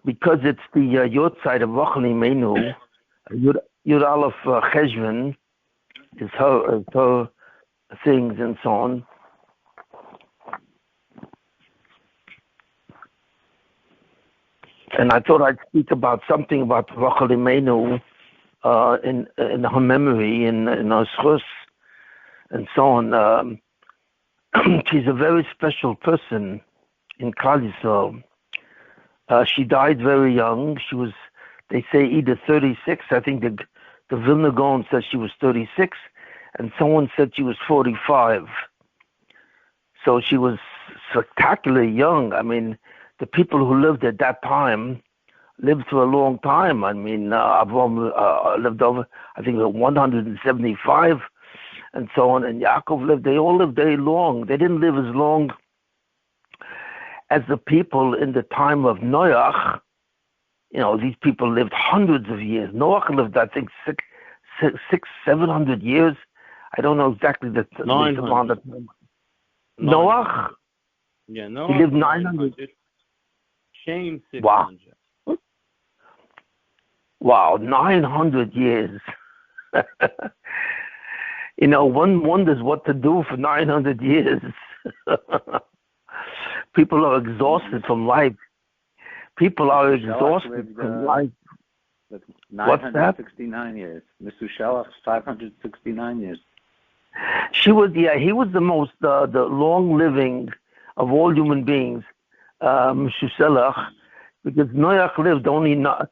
because it's the Yod side of Rochel Imenu, Yud Aleph Cheshvan is her things and so on. And I thought I'd speak about something about Rochel Imenu in her memory, in her schus, and so on. She's a very special person in Klal Yisrael. She died very young. She was, they say, either 36. I think the Vilna Gaon says she was 36, and someone said she was 45. So she was spectacularly young. I mean, the people who lived at that time lived for a long time. I mean, Avraham lived over, I think, 175, and so on. And Yaakov lived. They all lived very long. They didn't live as long as the people in the time of Noach. You know, these people lived hundreds of years. Noach lived, I think, 700 years. I don't know exactly the amount of time. Noach? Yeah, Noach. He lived 900. Shame 600. Wow. Wow, 900 years. You know, one wonders what to do for 900 years. People are exhausted from life. People are exhausted from life. What's that? 969 years. Mr. Shalach, 569 years. He was the most, the long-living of all human beings, Mr. Shalach, because Noach lived only, Adam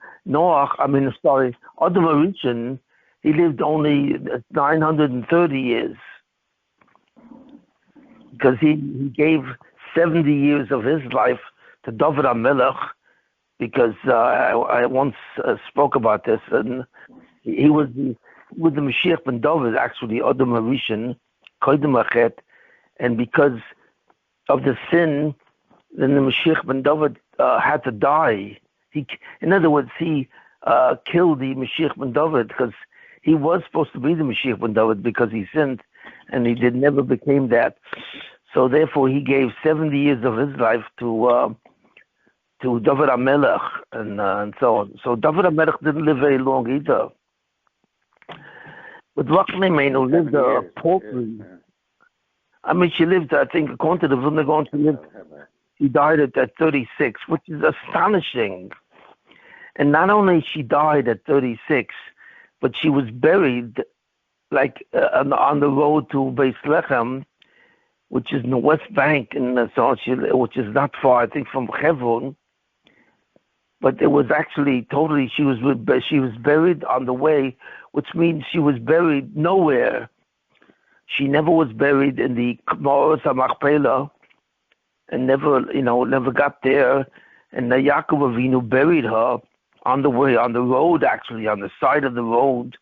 Rishon, he lived only 930 years. Because he gave 70 years of his life to David HaMelech, because I once spoke about this, and he was the Mashiach ben David, actually, Adam Rishon, Kodim Achet, and because of the sin, then the Mashiach ben David had to die. In other words, he killed the Mashiach ben David, because he was supposed to be the Mashiach ben David because he sinned, and he never became that. So therefore, he gave 70 years of his life to David HaMelech and so on. So David HaMelech didn't live very long either. But Rochel Imenu lived paltry. I mean, she lived, I think, according to the Vilna Gaon, she died at 36, which is astonishing. And not only she died at 36, but she was buried like on the road to Beis Lechem, which is in the West Bank, which is not far, I think, from Hebron. But it was actually totally, she was buried on the way, which means she was buried nowhere. She never was buried in the Ma'oros HaMachpelah, and never got there. And the Yaakov Avinu buried her on the way, on the road, actually, on the side of the road,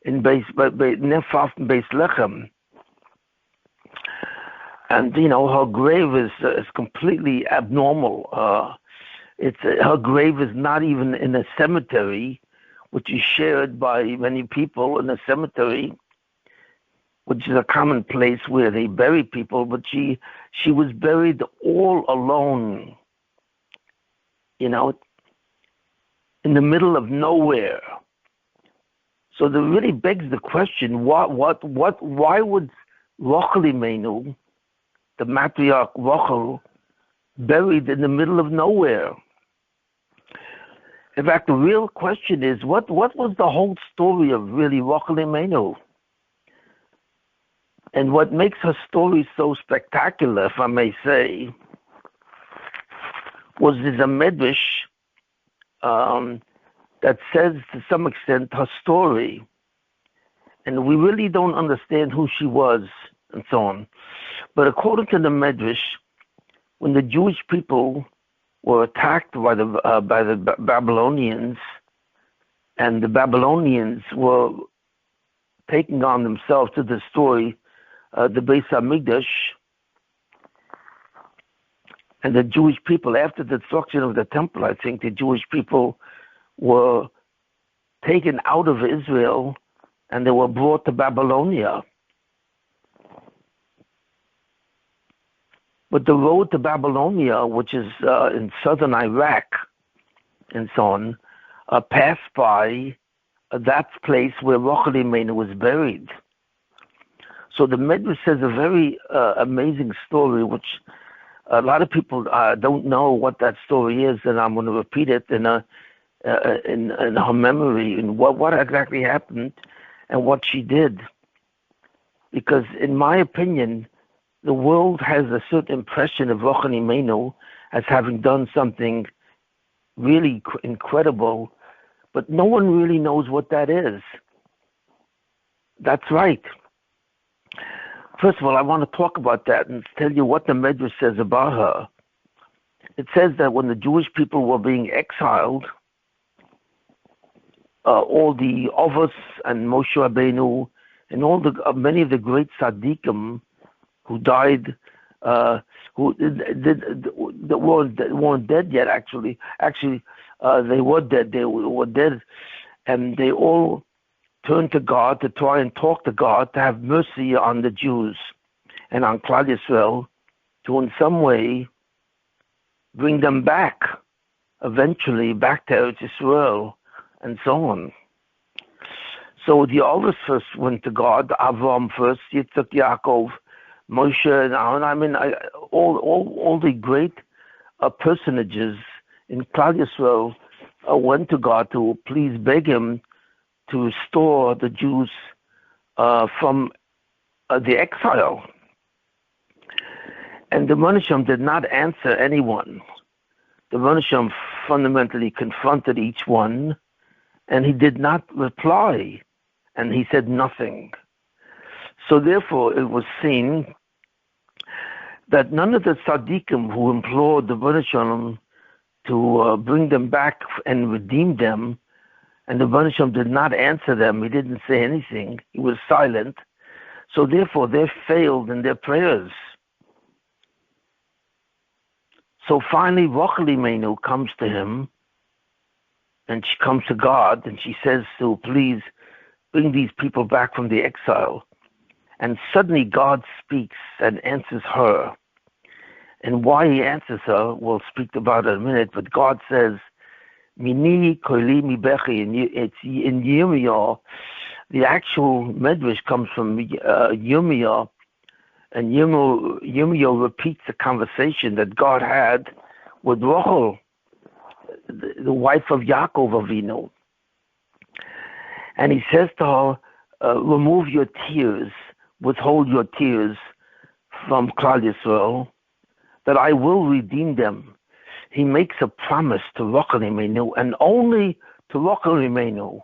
in Nefaf and Beis Lechem. And, her grave is completely abnormal. Her grave is not even in a cemetery, which is shared by many people in a cemetery, which is a common place where they bury people, but she was buried all alone, in the middle of nowhere. So that really begs the question: why would Rochel Imenu, the matriarch Rochel, buried in the middle of nowhere? In fact, the real question is, what was the whole story of really Rochel Imenu? And what makes her story so spectacular, if I may say, was there's a medrash that says, to some extent, her story. And we really don't understand who she was, and so on. But according to the medrash, when the Jewish people were attacked by the Babylonians, and the Babylonians were taking on themselves to destroy the Beis Hamikdash, and the Jewish people, after the destruction of the temple, I think the Jewish people were taken out of Israel and they were brought to Babylonia. But the road to Babylonia, which is in southern Iraq and so on, passed by that place where Rochel Imenu was buried. So the Medrash says a very amazing story, which a lot of people don't know what that story is, and I'm going to repeat it in her memory, and what exactly happened and what she did. Because in my opinion, the world has a certain impression of Rochel Imenu as having done something really incredible, but no one really knows what that is. That's right. First of all, I want to talk about that and tell you what the Medrash says about her. It says that when the Jewish people were being exiled, all the Ovos and Moshe Rabbeinu and all the many of the great tzaddikim who died, who weren't dead yet. Actually, they were dead. They were dead, and they all turned to God to try and talk to God to have mercy on the Jews and on Klal Yisrael, to in some way bring them back, eventually back to Eretz Yisrael, and so on. So the Ovos first went to God, Avram first, Yitzchak, Yaakov, Moshe, and Aaron. I mean, all the great personages in Klal Yisrael went to God to please beg him to restore the Jews from the exile. And the Rebbeinu Shem did not answer anyone. The Rebbeinu Shem fundamentally confronted each one, and he did not reply, and he said nothing. So therefore, it was seen that none of the tzaddikim who implored the Rebbeinu Shem to bring them back and redeem them, and the Rebbeinu Shem did not answer them. He didn't say anything. He was silent. So therefore, they failed in their prayers. So finally, Rochel Imenu comes to him, and she comes to God, and she says to please bring these people back from the exile. And suddenly God speaks and answers her. And why he answers her, we'll speak about it in a minute, but God says, Mini koili mi bechi. It's in Yirmiyah. The actual medrash comes from Yirmiyah, and Yirmiyah repeats the conversation that God had with Rochel, the wife of Yaakov Avinu. And he says to her, remove your tears, withhold your tears from Klal Yisrael, that I will redeem them. He makes a promise to Rochel Imenu, and only to Rochel Imenu,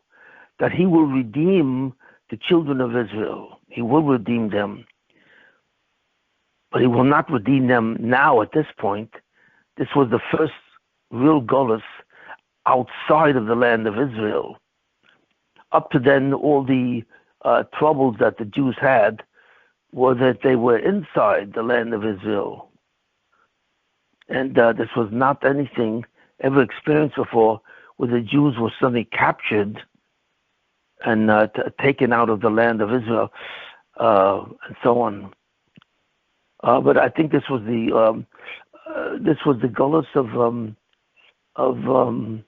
that he will redeem the children of Israel. He will redeem them. But he will not redeem them now at this point. This was the first real Golus outside of the land of Israel. Up to then, all the troubles that the Jews had were that they were inside the land of Israel. And this was not anything ever experienced before, where the Jews were suddenly captured and taken out of the land of Israel, and so on. But I think this was the Golus of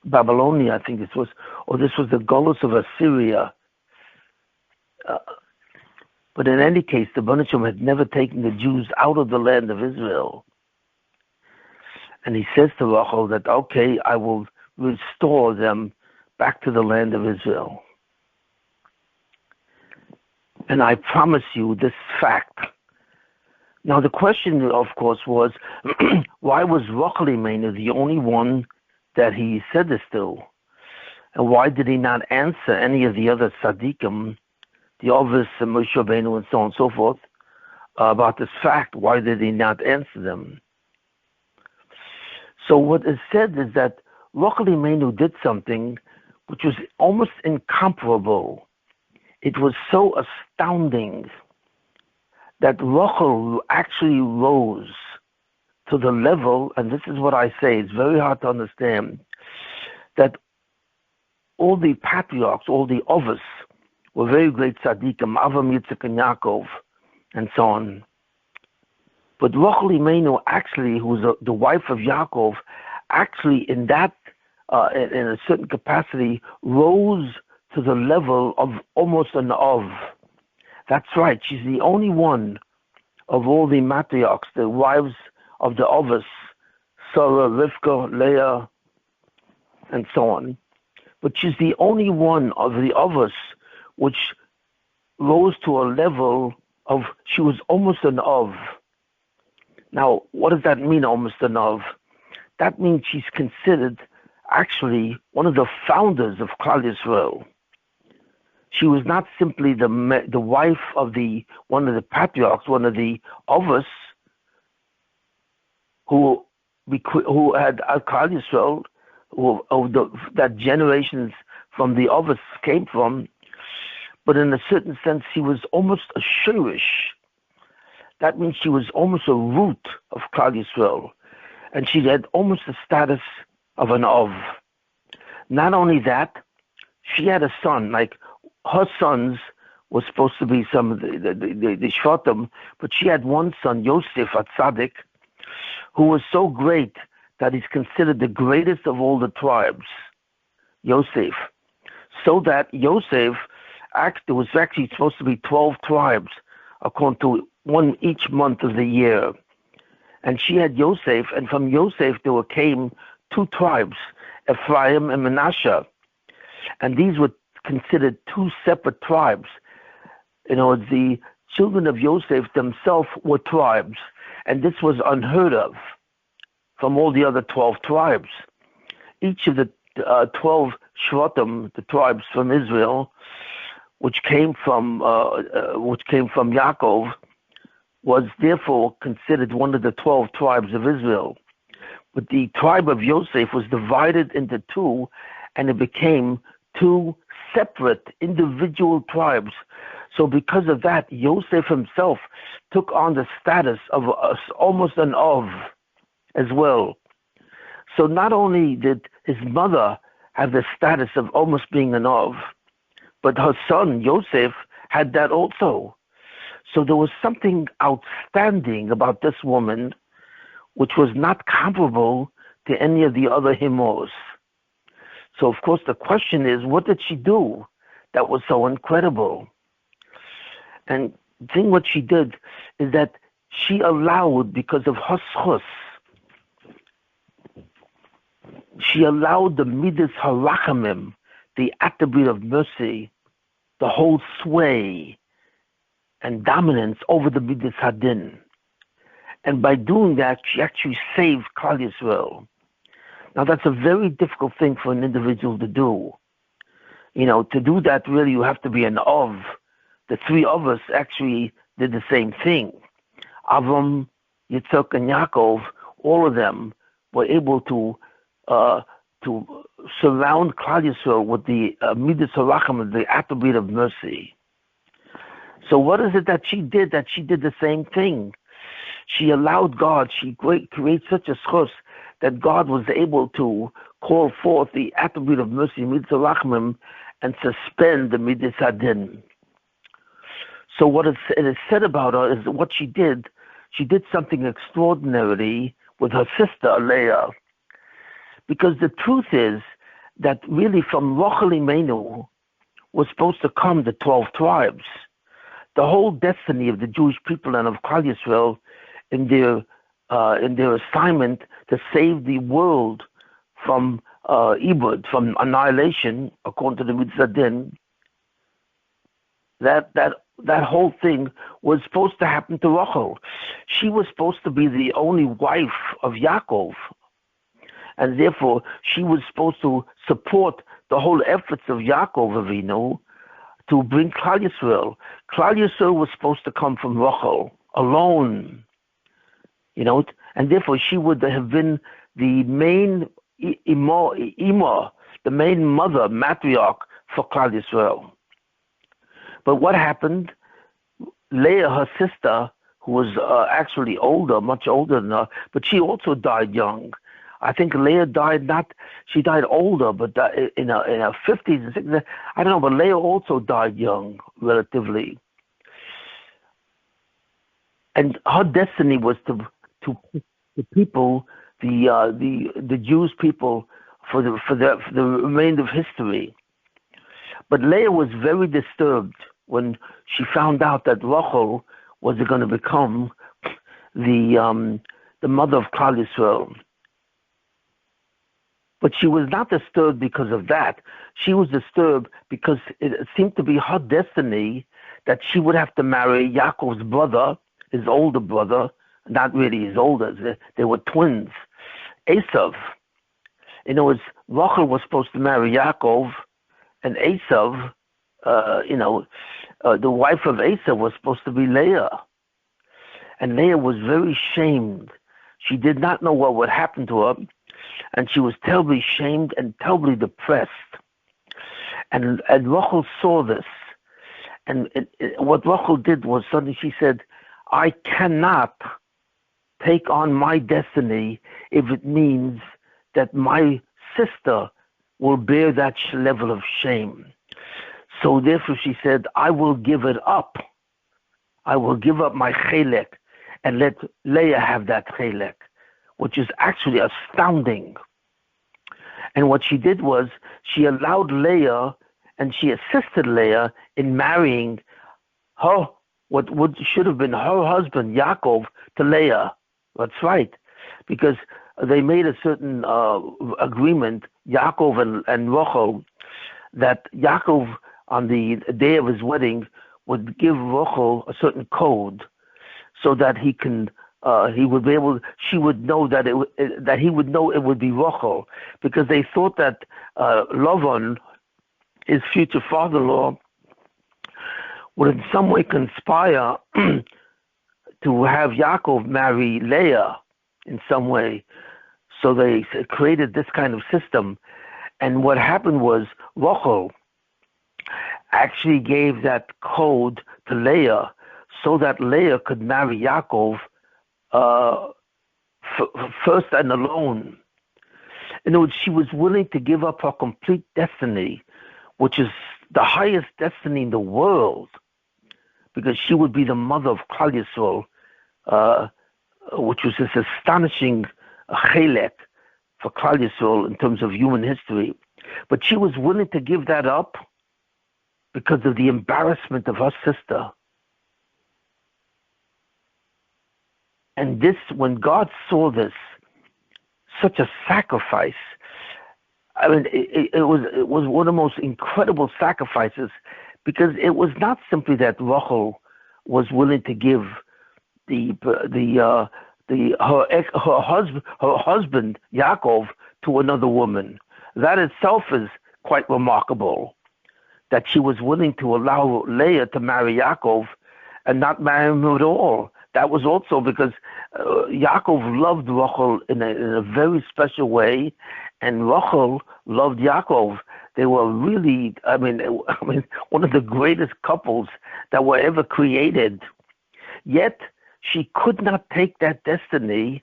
Babylonia. I think this was the Golus of Assyria. But in any case, the Rebbeinu Shem had never taken the Jews out of the land of Israel. And he says to Rochel that, okay, I will restore them back to the land of Israel. And I promise you this fact. Now the question, of course, was, why was Rochel Imenu the only one that he said this to? And why did he not answer any of the other tzaddikim, the Ovos and Moshe Rabbeinu and so on and so forth, about this fact? Why did he not answer them? So what is said is that Rochel Imenu did something which was almost incomparable. It was so astounding that Rochel actually rose to the level, and this is what I say, it's very hard to understand, that all the patriarchs, all the Ovos, were very great tzaddikim, Avram, Yitzchak, and Yaakov, and so on. But Rochel Imenu, actually, who was the wife of Yaakov, actually in that, in a certain capacity, rose to the level of almost an Av. That's right. She's the only one of all the matriarchs, the wives of the Avos, Sarah, Rivka, Leah, and so on. But she's the only one of the Avos which rose to a level of, she was almost an Av. Now, what does that mean, almost an Av? That means she's considered actually one of the founders of Klal Yisrael. She was not simply the wife of one of the patriarchs, one of the Avos, who had Klal Yisrael, that generations from the Avos came from, but in a certain sense, she was almost a shirish. That means she was almost a root of Klal Yisrael, and she had almost the status of an Av. Not only that, she had a son, like her sons were supposed to be some of the Shvatim, but she had one son, Yosef, a tzaddik, who was so great that he's considered the greatest of all the tribes, Yosef. So that Yosef, there was actually supposed to be 12 tribes, according to one each month of the year. And she had Yosef, and from Yosef there came 2 tribes, Ephraim and Manasseh. And these were considered 2 separate tribes. You know, the children of Yosef themselves were tribes, and this was unheard of from all the other 12 tribes. Each of the 12 Shvatim, the tribes from Israel, which came from Yaakov, was therefore considered one of the 12 tribes of Israel. But the tribe of Yosef was divided into 2, and it became 2 separate individual tribes. So because of that, Yosef himself took on the status of almost an Av as well. So not only did his mother have the status of almost being an Av, but her son, Yosef, had that also. So there was something outstanding about this woman which was not comparable to any of the other himos. So, of course, the question is, what did she do that was so incredible? And the thing what she did is that she allowed, because of her schus, she allowed the midas harachamim, the attribute of mercy, to hold sway and dominance over the midas hadin. And by doing that, she actually saved Klal Yisrael. Now, that's a very difficult thing for an individual to do. You know, to do that, really, you have to be an Av. The 3 of us actually did the same thing. Avram, Yitzhak, and Yaakov, all of them were able to surround Klal Yisrael with the midas harachamim, the attribute of mercy. So what is it that she did? That she did the same thing. She allowed God, she created such a schus that God was able to call forth the attribute of mercy, midas harachamim, and suspend the midas hadin. So what it is said about her is what she did something extraordinary with her sister, Leah. Because the truth is that really from Rochel Imenu was supposed to come the 12 tribes. The whole destiny of the Jewish people and of Klal Yisrael in their assignment to save the world from Ibud, from annihilation, according to the Mitzvah Din, that whole thing was supposed to happen to Rochel. She was supposed to be the only wife of Yaakov, and therefore she was supposed to support the whole efforts of Yaakov Avinu to bring Klal Yisrael. Klal Yisrael was supposed to come from Rochel alone, you know, and therefore she would have been the main imah, the main mother, matriarch for Klal Yisrael. But what happened? Leah, her sister, who was actually older, much older than her, but she also died young. I think Leah died she died older, but in her 50s and 60s. I don't know, but Leah also died young, relatively. And her destiny was to the people, the Jewish people, for the remainder of history. But Leah was very disturbed when she found out that Rochel was going to become the mother of Klal Yisrael. But she was not disturbed because of that. She was disturbed because it seemed to be her destiny that she would have to marry Yaakov's brother, his older brother, not really his older, they were twins, Esav. In other words, Rochel was supposed to marry Yaakov, and Esav, the wife of Esav was supposed to be Leah. And Leah was very shamed. She did not know what would happen to her, and she was terribly shamed and terribly depressed. And Rochel saw this. And what Rochel did was suddenly she said, I cannot take on my destiny if it means that my sister will bear that level of shame. So therefore she said, I will give it up. I will give up my chelek and let Leah have that chelek, which is actually astounding. And what she did was she allowed Leah and she assisted Leah in marrying her, what should have been her husband, Yaakov, to Leah. That's right. Because they made a certain agreement, Yaakov and Rochel, that Yaakov, on the day of his wedding, would give Rochel a certain code so that he would be able, she would know that he would know it would be Rochel, because they thought that Lavan, his future father-in-law, would in some way conspire to have Yaakov marry Leah in some way. So they created this kind of system. And what happened was Rochel actually gave that code to Leah so that Leah could marry Yaakov first and alone. In other words, she was willing to give up her complete destiny, which is the highest destiny in the world, because she would be the mother of Klal Yisrael, which was this astonishing chelek for Klal Yisrael in terms of human history. But she was willing to give that up because of the embarrassment of her sister. And this, when God saw this, such a sacrifice, I mean, it was one of the most incredible sacrifices, because it was not simply that Rochel was willing to give her husband Yaakov to another woman. That itself is quite remarkable, that she was willing to allow Leah to marry Yaakov and not marry him at all. That was also because Yaakov loved Rochel in a very special way, and Rochel loved Yaakov. They were really, I mean, one of the greatest couples that were ever created. Yet she could not take that destiny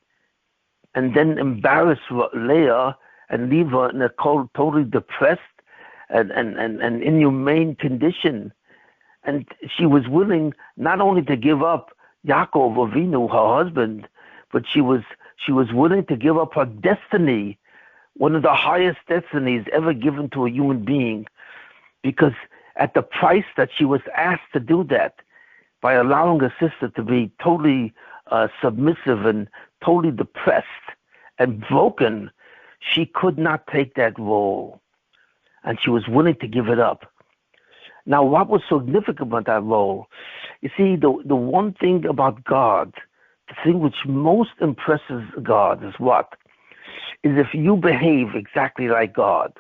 and then embarrass Leah and leave her in a totally depressed and inhumane condition. And she was willing not only to give up Yaakov Avinu, her husband, but she was willing to give up her destiny, one of the highest destinies ever given to a human being, because at the price that she was asked to do that, by allowing her sister to be totally submissive and totally depressed and broken, she could not take that role, and she was willing to give it up. Now, what was significant about that role? You see, the one thing about God, the thing which most impresses God is what? Is if you behave exactly like God.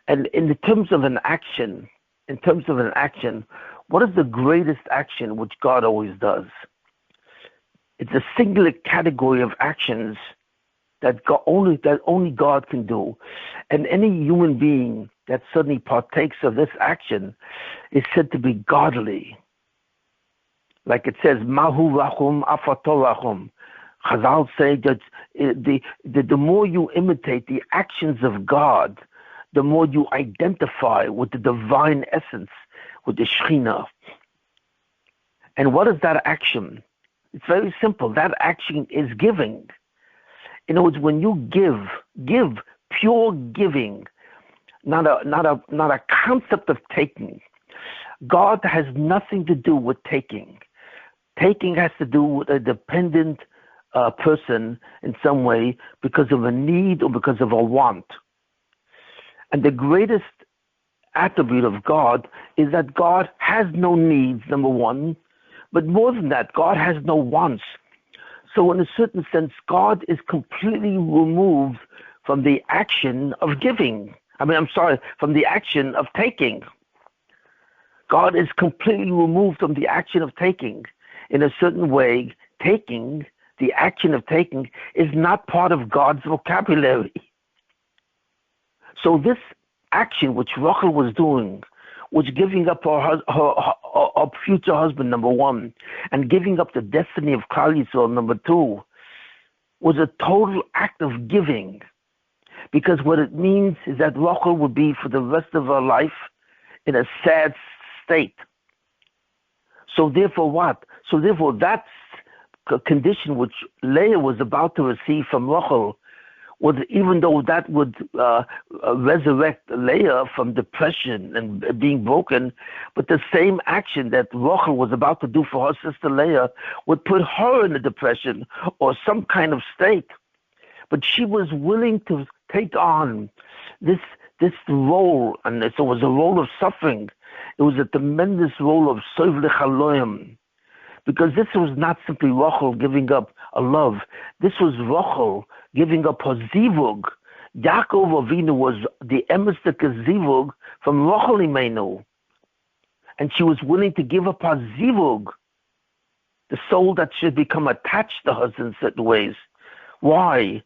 And in terms of an action, what is the greatest action which God always does? It's a singular category of actions that only God can do. And any human being that suddenly partakes of this action is said to be godly. Like it says, Mahu Rachum Afato Rachum. Chazal say that the more you imitate the actions of God, the more you identify with the divine essence, with the Shekhinah. And what is that action? It's very simple. That action is giving. In other words, when you give, pure giving, not a concept of taking. God has nothing to do with taking. Taking has to do with a dependent person in some way because of a need or because of a want. And the greatest attribute of God is that God has no needs, number one, but more than that, God has no wants. So in a certain sense, God is completely removed from the action of giving. From the action of taking. God is completely removed from the action of taking. In a certain way, taking, the action of taking, is not part of God's vocabulary. So this action which Rochel was doing, which giving up her future husband, number one, and giving up the destiny of Klal Yisrael, number two, was a total act of giving. Because what it means is that Rochel would be for the rest of her life in a sad state. So therefore what? So therefore that condition which Leah was about to receive from Rochel, even though that would resurrect Leah from depression and being broken, but the same action that Rochel was about to do for her sister Leah would put her in a depression or some kind of state. But she was willing to take on this role, and so it was a role of suffering. It was a tremendous role of Sovle Chaloim, because this was not simply Rochel giving up a love. This was Rochel giving up her zivug. Yaakov Avinu was the emistic zivug from Rochel Imenu, and she was willing to give up her zivug, the soul that should become attached to her in certain ways. Why?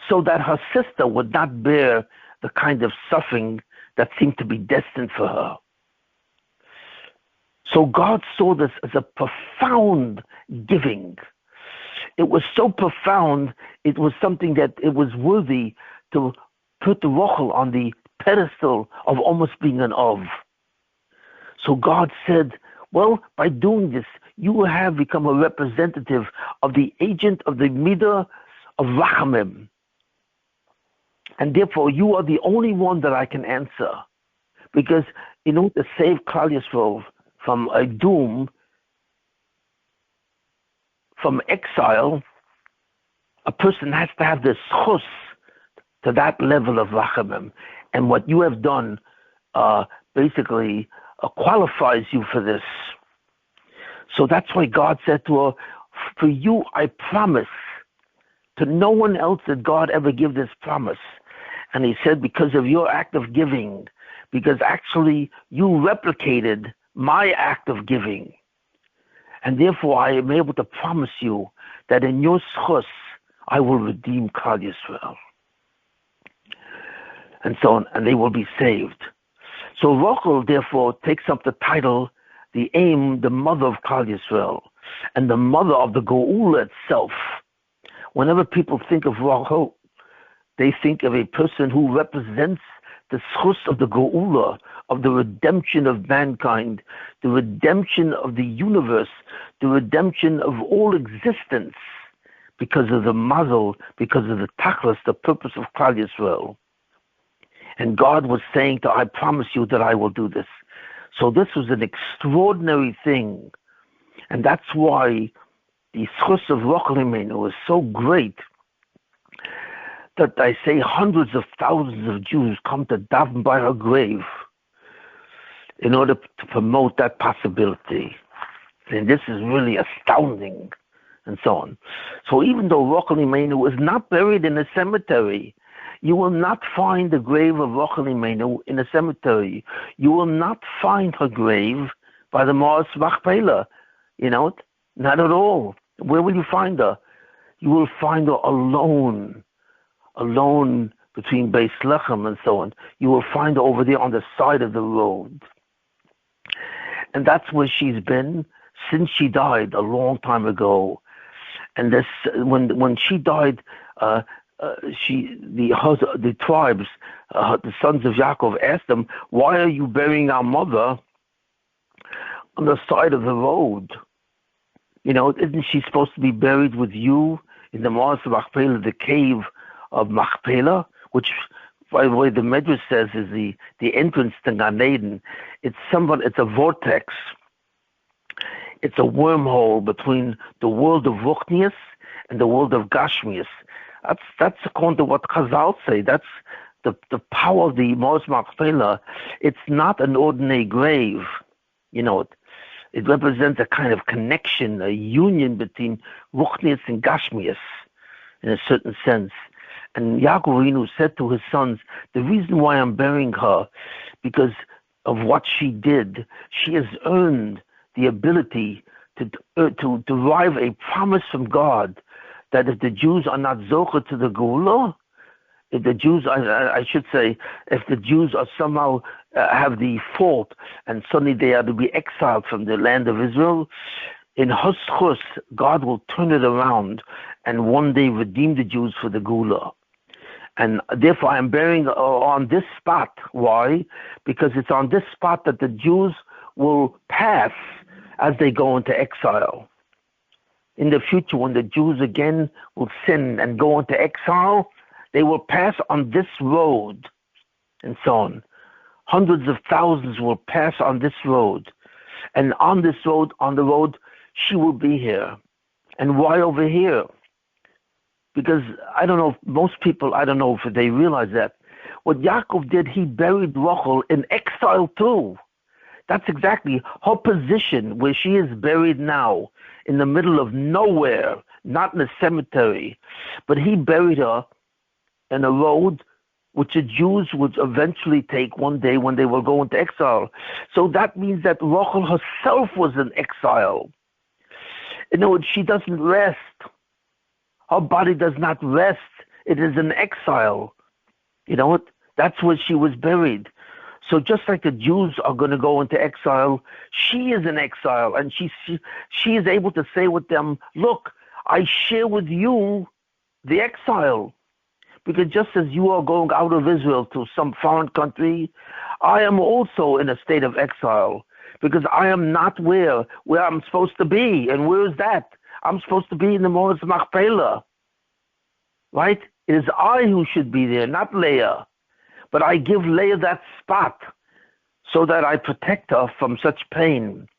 So that her sister would not bear the kind of suffering that seemed to be destined for her. So God saw this as a profound giving. It was so profound, it was something that it was worthy to put Rochel on the pedestal of almost being an of. So God said, well, by doing this, you have become a representative of the agent of the Midah of Rachamim. And therefore, you are the only one that I can answer. Because in order to save Klal Yisrael from a doom, from exile, a person has to have this chus to that level of rachamim. And what you have done basically qualifies you for this. So that's why God said to her, for you I promise. To no one else did God ever give this promise. And he said, because of your act of giving, because actually you replicated my act of giving. And therefore I am able to promise you that in your schus, I will redeem Klal Yisrael. And so on, and they will be saved. So Rochel therefore takes up the title, the aim, the mother of Klal Yisrael, and the mother of the Geula itself. Whenever people think of Rochel, they think of a person who represents the schus of the Geula, of the redemption of mankind, the redemption of the universe, the redemption of all existence, because of the mazel, because of the tachlis, the purpose of Klal Yisrael. And God was saying to her, I promise you that I will do this. So this was an extraordinary thing. And that's why the schus of Rochel Imenu is so great that I say hundreds of thousands of Jews come to daven by her grave in order to promote that possibility. And this is really astounding, and so on. So even though Rochel Imenu is not buried in a cemetery, you will not find the grave of Rochel Imenu in a cemetery. You will not find her grave by the Mars Machpelah, not at all. Where will you find her? You will find her alone between Beis Lechem and so on. You will find her over there on the side of the road. And that's where she's been since she died a long time ago. And this, when she died, the tribes, the sons of Yaakov, asked them, why are you burying our mother on the side of the road? Isn't she supposed to be buried with you in the Mars of Machpelah, the cave of Machpelah, which, by the way, the Medrash says is the entrance to Gan Eden. It's a vortex. It's a wormhole between the world of Ruchnius and the world of Gashmius. That's according to what Chazal say. That's the power of the Mars Machpelah. It's not an ordinary grave. It represents a kind of connection, a union between Ruchnius and Gashmius, in a certain sense. And Yaakov Avinu said to his sons, the reason why I'm burying her, because of what she did, she has earned the ability to derive a promise from God that if the Jews are not zocher to the Geula, if the Jews, I should say, if the Jews are somehow have the fault and suddenly they are to be exiled from the land of Israel, in Hoschus, God will turn it around and one day redeem the Jews for the Geula. And therefore I'm burying on this spot. Why? Because it's on this spot that the Jews will pass as they go into exile. In the future, when the Jews again will sin and go into exile, they will pass on this road, and so on. Hundreds of thousands will pass on this road. And on this road, she will be here. And why over here? Because most people, I don't know if they realize that. What Yaakov did, he buried Rochel in exile too. That's exactly her position where she is buried now, in the middle of nowhere, not in a cemetery. But he buried her in a road which the Jews would eventually take one day when they will go into exile. So that means that Rochel herself was in exile. She doesn't rest. Her body does not rest. It is in exile. That's where she was buried. So just like the Jews are going to go into exile, she is in exile, and she is able to say with them, look, I share with you the exile. Because just as you are going out of Israel to some foreign country, I am also in a state of exile. Because I am not where I'm supposed to be. And where is that? I'm supposed to be in the Mars Machpelah. Right? It is I who should be there, not Leah. But I give Leah that spot so that I protect her from such pain.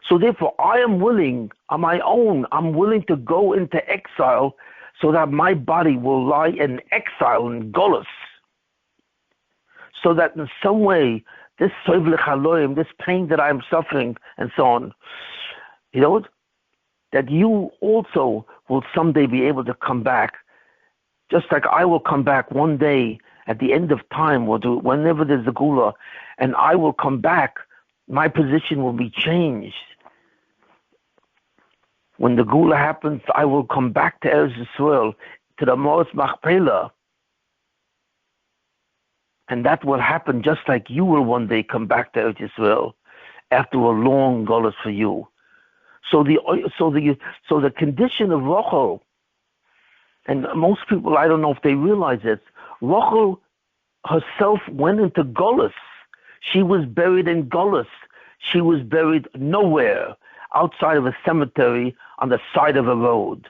So therefore, I am willing, on my own, I'm willing to go into exile so that my body will lie in exile, in Golus. So that in some way, this soivlich haloyim, this pain that I'm suffering, and so on, that you also will someday be able to come back. Just like I will come back one day at the end of time, whenever there's a Geula, and I will come back, my position will be changed. When the Geula happens, I will come back to Eretz Yisrael, to the Mars Machpelah. And that will happen just like you will one day come back to Eretz Yisrael after a long Golus for you. So the condition of Rochel, and most people, I don't know if they realize it, Rochel herself went into Golus. She was buried in Golus. She was buried nowhere outside of a cemetery on the side of a road.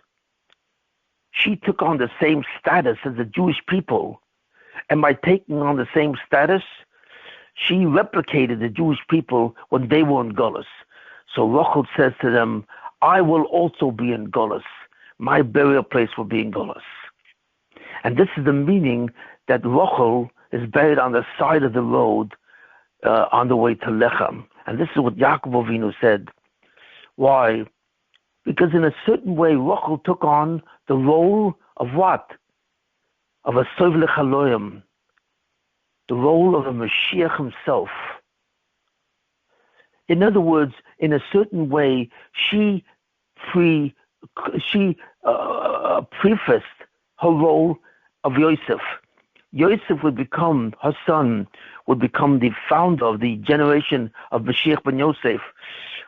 She took on the same status as the Jewish people. And by taking on the same status, she replicated the Jewish people when they were in Golus. So Rochel says to them, I will also be in Golus. My burial place will be in Golus. And this is the meaning that Rochel is buried on the side of the road on the way to Lechem. And this is what Yaakov Avinu said. Why? Because in a certain way, Rochel took on the role of what? Of a soivlich haloyim, the role of a Mashiach himself. In other words, in a certain way, she prefaced her role of Yosef. Yosef would become, her son, would become the founder of the generation of Mashiach ben Yosef,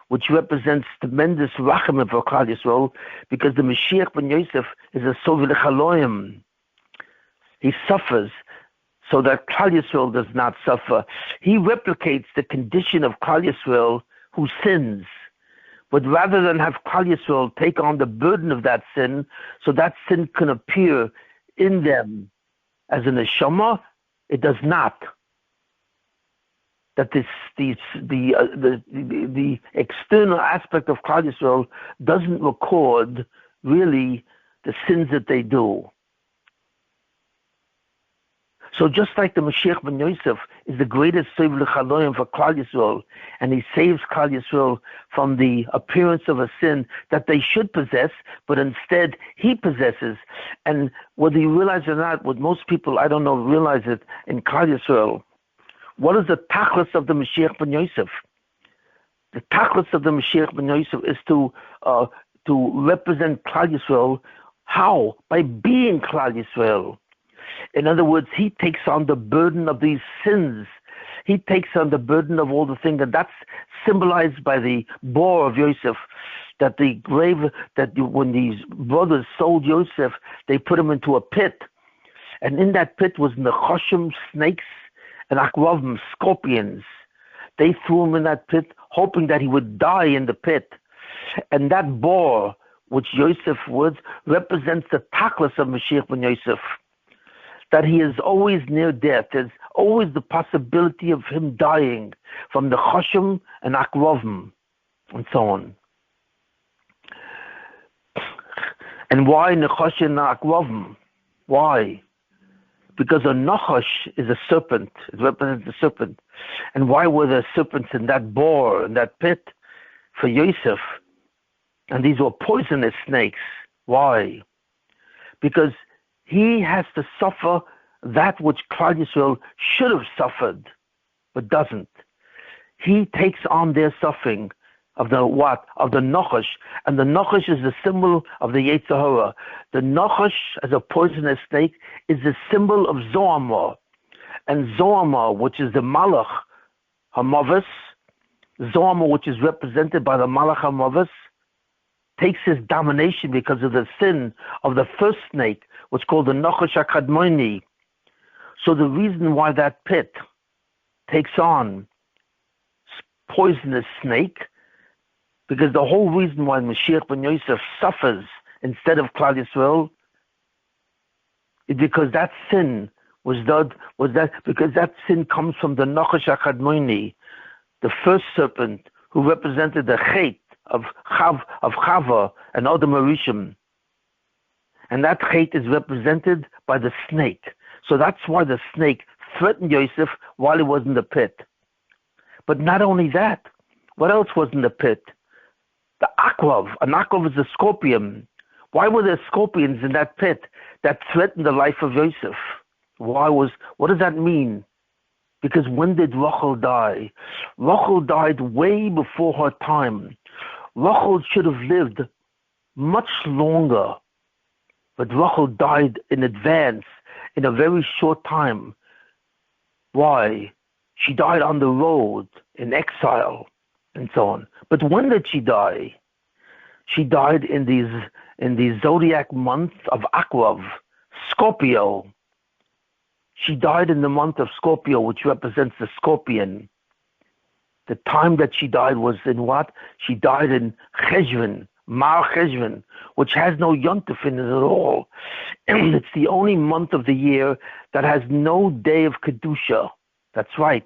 which represents tremendous rachamim for Klal Yisrael, because the Mashiach ben Yosef is a soivlich haloyim. He suffers so that Klal Yisrael does not suffer. He replicates the condition of Klal Yisrael who sins. But rather than have Klal Yisrael take on the burden of that sin, so that sin can appear in them as an neshama, it does not. That the external aspect of Klal Yisrael doesn't record really the sins that they do. So just like the Mashiach ben Yosef is the greatest Seivul Chaloyim for Klal Yisrael, and he saves Klal Yisrael from the appearance of a sin that they should possess, but instead he possesses. And whether you realize it or not, what most people, I don't know, realize it in Klal Yisrael, what is the tachlis of the Mashiach ben Yosef? The tachlis of the Mashiach ben Yosef is to represent Klal Yisrael. How? By being Klal Yisrael. In other words, he takes on the burden of these sins. He takes on the burden of all the things, and that's symbolized by the boar of Yosef, that the grave, when these brothers sold Yosef, they put him into a pit. And in that pit was Nechoshim, snakes, and Akrovim, scorpions. They threw him in that pit, hoping that he would die in the pit. And that boar, which Yosef was, represents the tachlis of Mashiach ben Yosef, that he is always near death. There's always the possibility of him dying from the Choshim and Akrovim, and so on. And why Nechoshim and Akrovim? Why? Because a Nachash is a serpent. It represents a serpent. And why were there serpents in that boar, in that pit? For Yosef. And these were poisonous snakes. Why? Because he has to suffer that which Klal Yisrael should have suffered, but doesn't. He takes on their suffering of the what? Of the Nachash. And the Nachash is the symbol of the Yetzer Hara. The Nachash, as a poisonous snake, is the symbol of Zohamah. And Zohamah, which is the Malach HaMavis, Zohamah, which is represented by the Malach HaMavis, takes his domination because of the sin of the first snake, what's called the Nachash HaKadmoni. So the reason why that pit takes on poisonous snake, because the whole reason why Mashiach ben Yosef suffers instead of Klal Yisrael is because that sin because that sin comes from the Nachash HaKadmoni, the first serpent who represented the Chet of Chava and Adam Arishim. And that Chet is represented by the snake. So that's why the snake threatened Yosef while he was in the pit. But not only that, what else was in the pit? The Akrav. An Akrav is a scorpion. Why were there scorpions in that pit that threatened the life of Yosef? What does that mean? Because when did Rochel die? Rochel died way before her time. Rochel should have lived much longer. But Rochel died in advance, in a very short time. Why? She died on the road, in exile, and so on. But when did she die? She died in the zodiac month of Akrav, Scorpio. She died in the month of Scorpio, which represents the scorpion. The time that she died was in what? She died in Cheshvan, Mar Cheshvan, which has no Yontif in it at all. And it's the only month of the year that has no day of Kedusha. That's right.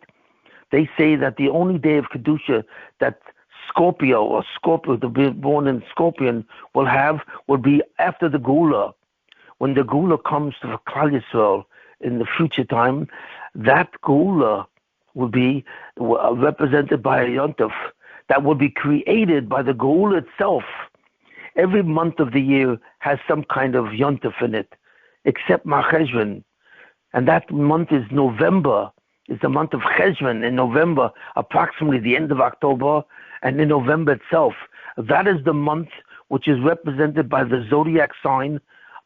They say that the only day of Kedusha that Scorpio, to be born in Scorpion, will be after the Gula. When the Gula comes to Klal Yisrael in the future time, that Gula will be represented by a Yontif that will be created by the Gula itself. Every month of the year has some kind of Yontif in it, except Mar Cheshvan. And that month is November. It's the month of Cheshvan in November, approximately the end of October, and in November itself. That is the month which is represented by the zodiac sign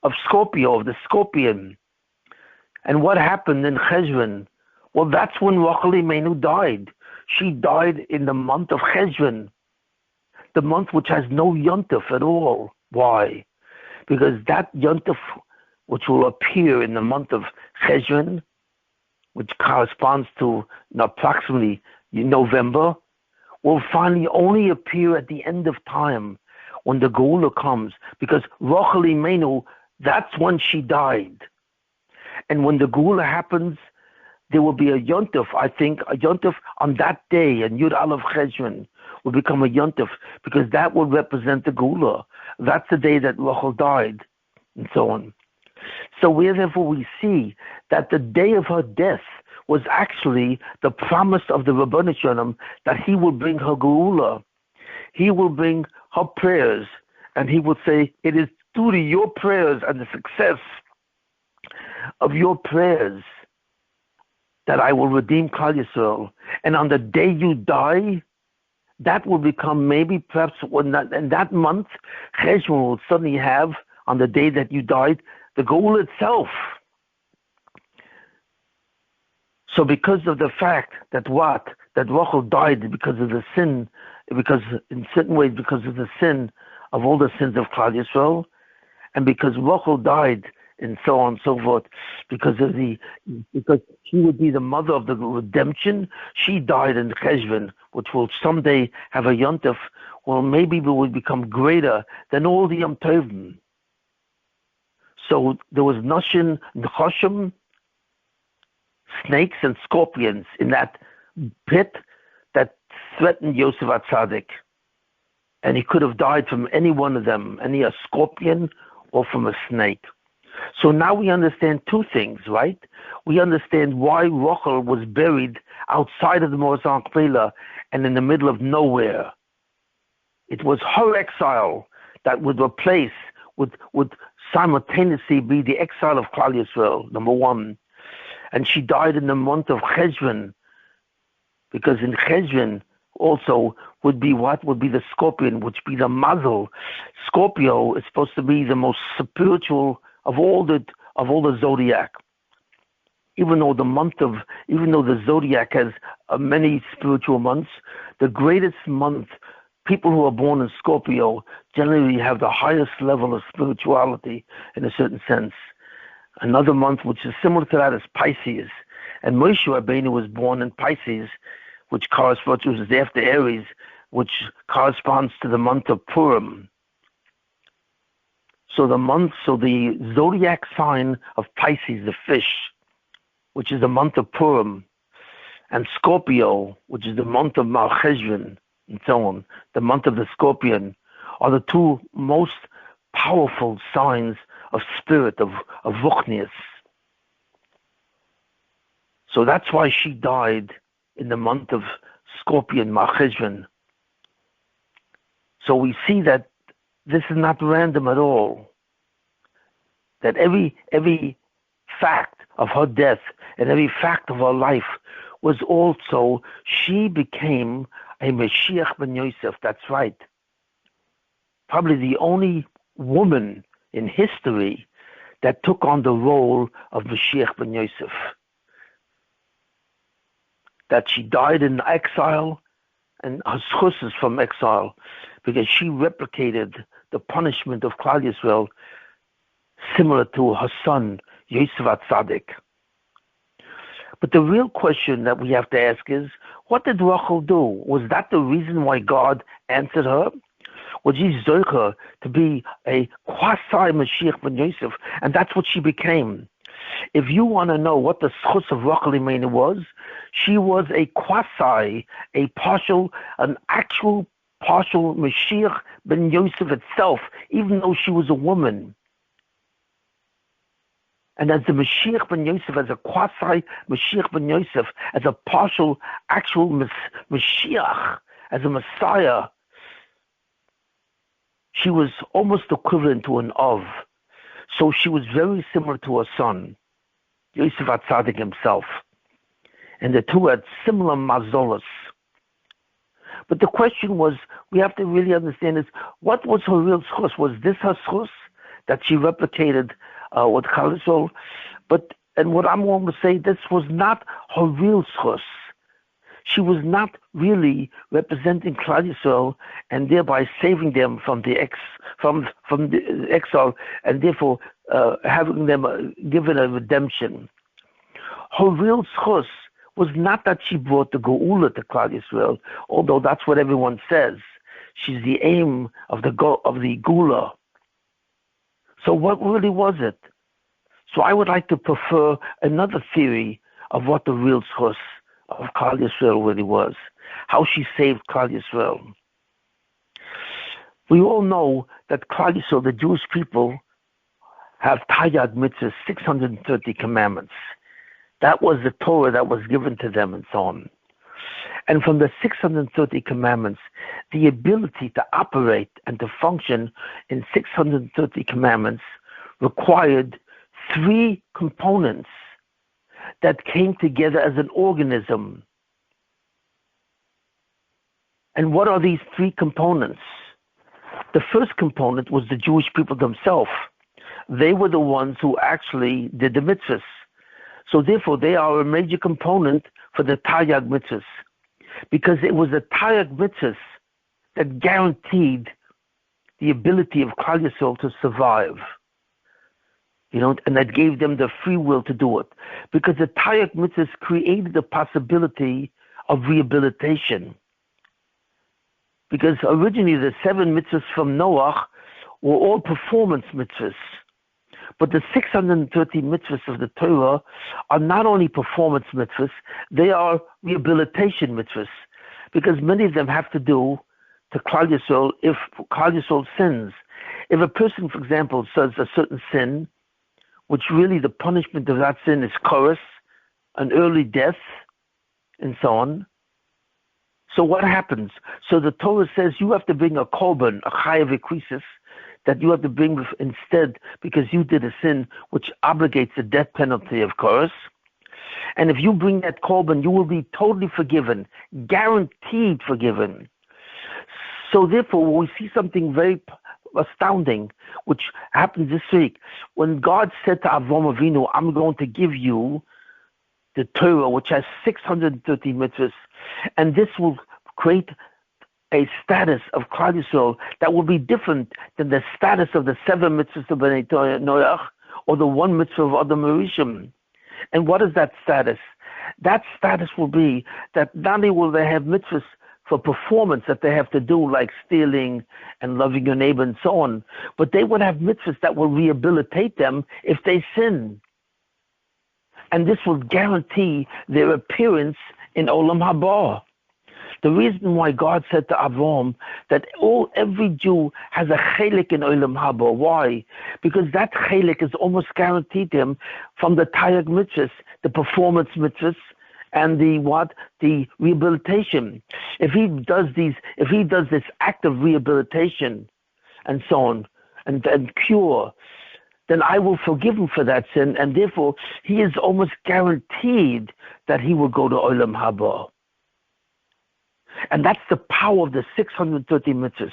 of Scorpio, of the scorpion. And what happened in Cheshvan? Well, that's when Rochel Imenu died. She died in the month of Cheshvan, the month which has no Yontif at all. Why? Because that Yontif, which will appear in the month of Cheshvan, which corresponds to approximately November, will finally only appear at the end of time when the Geula comes, because Rochel Imenu, that's when she died. And when the Geula happens, there will be a yontif, I think, a yontif on that day, and Yud Aleph Cheshvan will become a yontif, because that will represent the Geula. That's the day that Rochel died, and so on. So therefore we see that the day of her death was actually the promise of the Rabbanu Shalom that he will bring her Geula. He will bring her prayers, and he will say, it is due to your prayers and the success of your prayers that I will redeem Klal Yisrael. And on the day you die, that will become maybe perhaps in that month, Cheshvan will suddenly have, on the day that you died, the Geula itself. So because of the fact that that Rochel died because of the sin, because in certain ways because of the sin of all the sins of Klal Yisrael, and because Rochel died and so on and so forth, because she would be the mother of the redemption, she died in Cheshvan, which will someday have a yontif, well maybe we will become greater than all the Yom Tovim. So there was Noshin, Nechoshim, snakes and scorpions in that pit that threatened Yosef HaTzadik. And he could have died from any one of them, any a scorpion or from a snake. So now we understand two things, right? We understand why Rochel was buried outside of the Morzan Kpela and in the middle of nowhere. It was her exile that would replace, would simultaneously be the exile of Klal Yisrael, number one. And she died in the month of Cheshvan, because in Cheshvan also would be what? Would be the scorpion, which be the mazel. Scorpio is supposed to be the most spiritual of all the zodiac. Even though the zodiac has many spiritual months, the greatest month, people who are born in Scorpio generally have the highest level of spirituality in a certain sense. Another month which is similar to that is Pisces. And Moshe Rabbeinu was born in Pisces, which corresponds, which is after Aries, which corresponds to the month of Purim. So the zodiac sign of Pisces, the fish, which is the month of Purim, and Scorpio, which is the month of Mar Cheshvan, and so on, the month of the Scorpion, are the two most powerful signs of spirit, of Ruchnius. So that's why she died in the month of Scorpion, Mar Cheshvan. So we see that this is not random at all. That every fact of her death and every fact of her life was also, she became a Mashiach ben Yosef. That's right. Probably the only woman in history that took on the role of Mashiach ben Yosef. That she died in exile, and her schus is from exile, because she replicated the punishment of Klal Yisrael similar to her son, Yosef HaTzadik. But the real question that we have to ask is, what did Rochel do? Was that the reason why God answered her? Was she zocher to be a quasi-Mashiach ben Yosef? And that's what she became. If you want to know what the schus of Rochel Imenu was, she was a quasi, an actual partial Mashiach ben Yosef itself, even though she was a woman. And as the Mashiach ben Yosef, as a quasi-Mashiach ben Yosef, as a partial, actual Mashiach, as a Messiah, she was almost equivalent to an Av. So she was very similar to her son, Yosef HaTzadik himself. And the two had similar mazolos. But the question was, we have to really understand is, what was her real schus? Was this her schus that she replicated with Klal Yisrael? And what I'm going to say, this was not her real schus. She was not really representing Klal Yisrael and thereby saving them from the exile, and therefore having them given a redemption. Her real schus was not that she brought the Geula to Klal Yisrael, although that's what everyone says. She's the aim of the Geula. So what really was it? So I would like to prefer another theory of what the real source of Klal Yisrael really was, how she saved Klal Yisrael. We all know that Klal Yisrael, the Jewish people, have Taryag mitzvahs, 630 commandments. That was the Torah that was given to them and so on. And from the 630 commandments, the ability to operate and to function in 630 commandments required 3 components that came together as an organism. And what are these 3 components? The first component was the Jewish people themselves. They were the ones who actually did the mitzvahs. So therefore, they are a major component for the Taryag mitzvahs, because it was the Taryag mitzvahs that guaranteed the ability of Klal Yisrael to survive. And that gave them the free will to do it. Because the Taryag mitzvahs created the possibility of rehabilitation. Because originally the 7 mitzvahs from Noach were all performance mitzvahs. But the 630 mitzvahs of the Torah are not only performance mitzvahs, they are rehabilitation mitzvahs. Because many of them have to do to Klal Yisrael if Klal Yisrael sins. If a person, for example, does a certain sin, which really the punishment of that sin is chorus, an early death, and so on. So what happens? So the Torah says you have to bring a korban, a chayav ekrisis, that you have to bring instead because you did a sin which obligates the death penalty, of course. And if you bring that korban, you will be totally forgiven, guaranteed forgiven. So therefore, we see something very astounding, which happened this week. When God said to Avraham Avinu, I'm going to give you the Torah, which has 630 mitzvahs, and this will create a status of Klal Yisrael that will be different than the status of the 7 mitzvahs of Bnei Noach or the 1 mitzvah of Adam Rishon. And what is that status? That status will be that not only will they have mitzvahs for performance that they have to do, like stealing and loving your neighbor and so on, but they would have mitzvahs that will rehabilitate them if they sin. And this will guarantee their appearance in Olam Haba. The reason why God said to Avraham that every Jew has a chelik in Olam Haba. Why? Because that chelik is almost guaranteed to him from the Taryag mitzvahs, the performance mitzvahs, and the rehabilitation. If he does this act of rehabilitation and so on, and cure, then I will forgive him for that sin, and therefore he is almost guaranteed that he will go to Olam Haba. And that's the power of the 630 mitzvahs.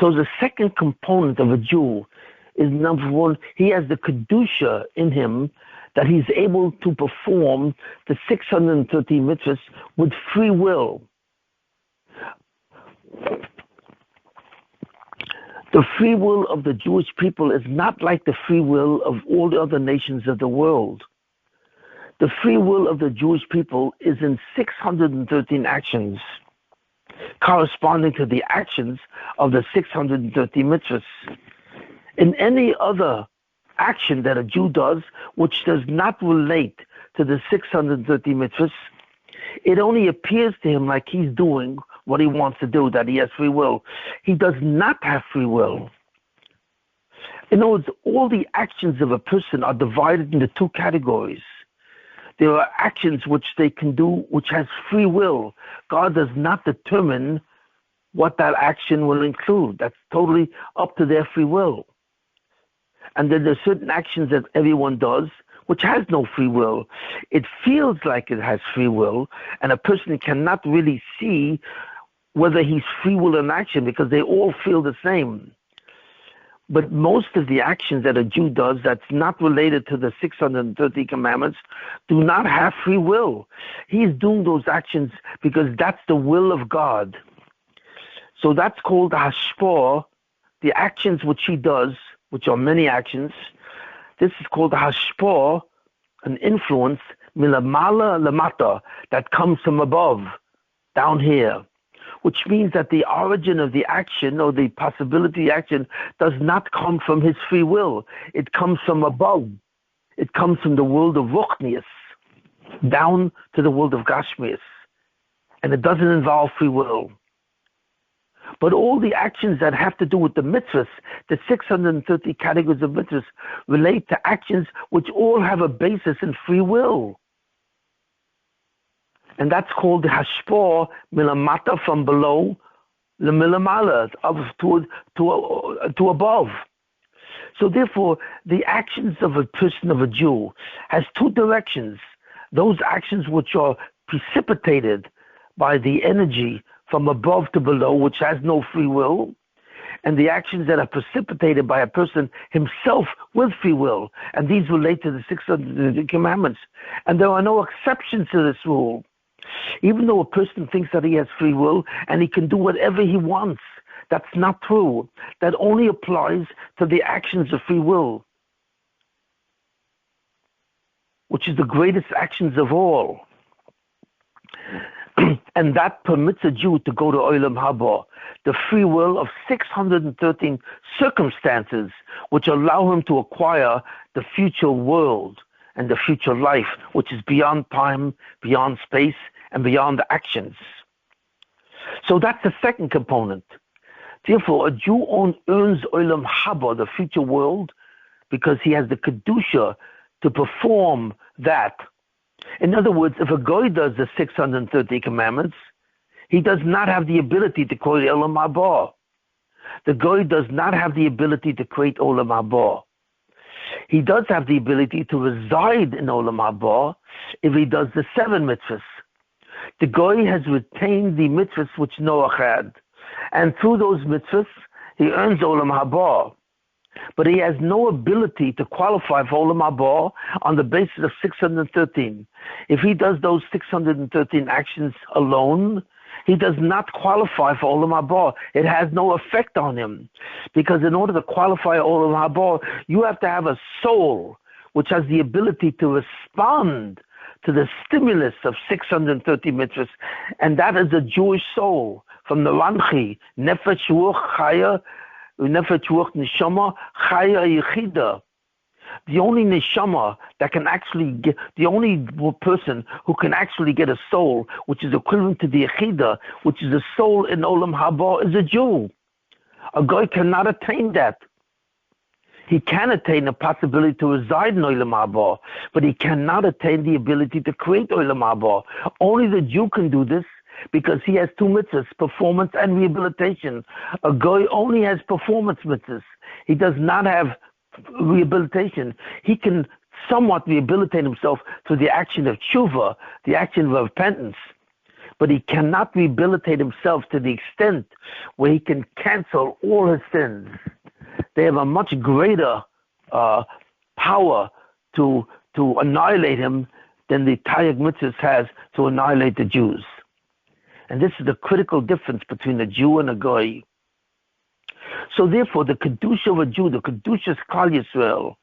So the second component of a Jew is, number one, he has the Kedusha in him, that he's able to perform the 630 mitzvahs with free will. The free will of the Jewish people is not like the free will of all the other nations of the world. The free will of the Jewish people is in 613 actions, corresponding to the actions of the 630 mitzvahs. In any other action that a Jew does, which does not relate to the 630 mitzvahs, it only appears to him like he's doing what he wants to do, that he has free will. He does not have free will. In other words, all the actions of a person are divided into 2 categories. There are actions which they can do which has free will. God does not determine what that action will include. That's totally up to their free will. And then there's certain actions that everyone does which has no free will. It feels like it has free will, and a person cannot really see whether he's free will in action because they all feel the same. But most of the actions that a Jew does that's not related to the 630 commandments do not have free will. He's doing those actions because that's the will of God. So that's called hashpah, the actions which he does, which are many actions. This is called hashpah, an influence milamala lamata, that comes from above, down here, which means that the origin of the action or the possibility of action does not come from his free will. It comes from above. It comes from the world of Ruchnius, down to the world of Gashmius. And it doesn't involve free will. But all the actions that have to do with the mitzvahs, the 630 categories of mitzvahs, relate to actions which all have a basis in free will. And that's called the hashpor milamata, from below, the milamala, to above. So therefore, the actions of a person, of a Jew, has two directions. Those actions which are precipitated by the energy from above to below, which has no free will, and the actions that are precipitated by a person himself with free will. And these relate to the 600 commandments. And there are no exceptions to this rule. Even though a person thinks that he has free will and he can do whatever he wants, that's not true. That only applies to the actions of free will, which is the greatest actions of all. And that permits a Jew to go to Olam Haba, the free will of 613 circumstances which allow him to acquire the future world and the future life, which is beyond time, beyond space, and beyond the actions. So that's the second component. Therefore, a Jew earns Olam Haba, the future world, because he has the Kedusha to perform that. In other words, if a goy does the 630 commandments, he does not have the ability to create Olam Haba. The goy does not have the ability to create Olam Haba. He does have the ability to reside in Olam Haba if he does the 7 mitzvahs. The goy has retained the mitzvahs which Noach had, and through those mitzvahs, he earns Olam Haba. But he has no ability to qualify for Olam Haba on the basis of 613. If he does those 613 actions alone, he does not qualify for Olam Haba. It has no effect on him. Because in order to qualify Olam Haba, you have to have a soul which has the ability to respond to the stimulus of 630 mitzvahs. And that is a Jewish soul from the Ranchi, Nefesh Ruach Chaya, Nefesh Ruach Neshama Chaya Yechida. The only neshama that can actually get, the only person who can actually get a soul, which is equivalent to the Yechida, which is a soul in Olam Haba, is a Jew. A guy cannot attain that. He can attain the possibility to reside in Olam Haba, but he cannot attain the ability to create Olam Haba. Only the Jew can do this, because he has 2 mitzvahs, performance and rehabilitation. A goy only has performance mitzvahs. He does not have rehabilitation. He can somewhat rehabilitate himself through the action of tshuva, the action of repentance, but he cannot rehabilitate himself to the extent where he can cancel all his sins. They have a much greater power to annihilate him than the Taryag mitzvahs has to annihilate the Jews. And this is the critical difference between a Jew and a goy. So therefore, the Kedusha of a Jew, the Kedusha's Klal Yisrael,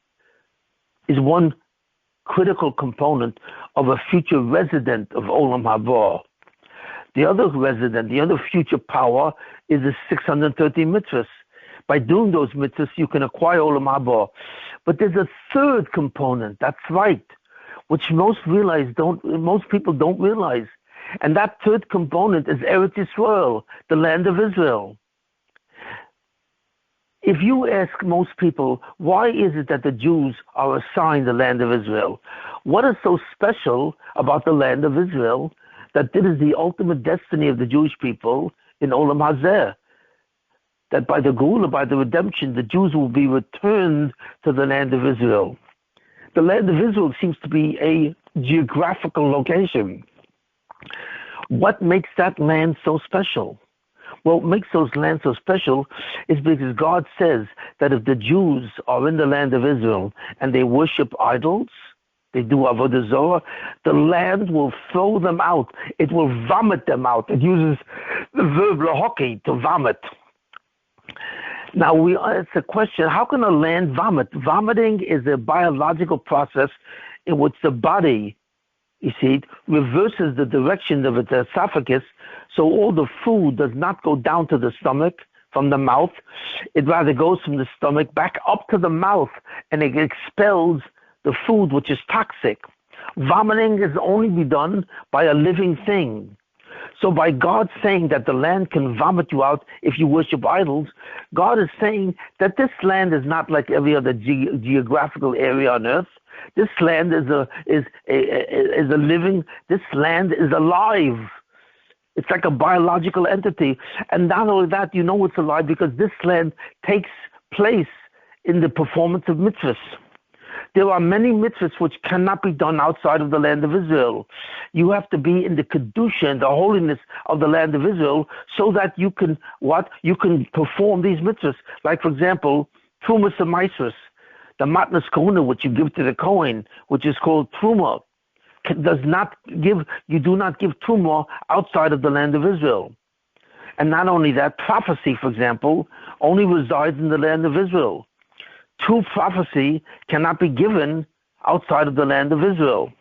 is one critical component of a future resident of Olam Haba. The other resident, the other future power, is the 630 mitzvahs. By doing those mitzvahs, you can acquire Olam Haba. But there's a third component, that's right, which most people don't realize. And that third component is Eretz Yisrael, the land of Israel. If you ask most people, why is it that the Jews are assigned the land of Israel? What is so special about the land of Israel that this is the ultimate destiny of the Jewish people in Olam Hazeh? That by the Geula, by the redemption, the Jews will be returned to the land of Israel. The land of Israel seems to be a geographical location. What makes that land so special? Well, what makes those lands so special is because God says that if the Jews are in the land of Israel and they worship idols, they do avodah zarah, the land will throw them out. It will vomit them out. It uses the verb lahoki, to vomit. Now, it's a question, how can a land vomit? Vomiting is a biological process in which the body You see, it reverses the direction of its esophagus, so all the food does not go down to the stomach from the mouth. It rather goes from the stomach back up to the mouth, and it expels the food which is toxic. Vomiting is only be done by a living thing. So by God saying that the land can vomit you out if you worship idols, God is saying that this land is not like every other geographical area on earth. This land is a living. This land is alive. It's like a biological entity. And not only that, you know it's alive because this land takes place in the performance of mitzvahs. There are many mitzvahs which cannot be done outside of the land of Israel. You have to be in the kedusha and the holiness of the land of Israel so that you can You can perform these mitzvahs. Like, for example, Trumas and Maasros, the matnas kahuna, which you give to the Kohen, which is called Truma, you do not give Truma outside of the land of Israel. And not only that, prophecy, for example, only resides in the land of Israel. True prophecy cannot be given outside of the land of Israel.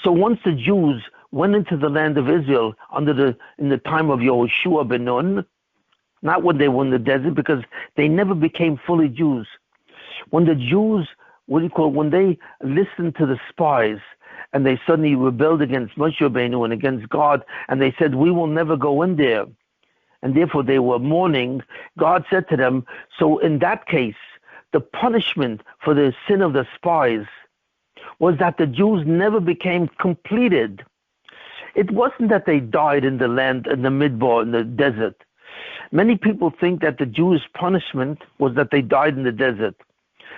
So once the Jews went into the land of Israel in the time of Yehoshua ben Nun, not when they were in the desert, because they never became fully Jews. When the Jews, when they listened to the spies and they suddenly rebelled against Moshe Rabbeinu and against God, and they said, we will never go in there, and therefore they were mourning, God said to them, so in that case, the punishment for the sin of the spies was that the Jews never became completed. It wasn't that they died in the land, in the Midbar, in the desert. Many people think that the Jewish punishment was that they died in the desert.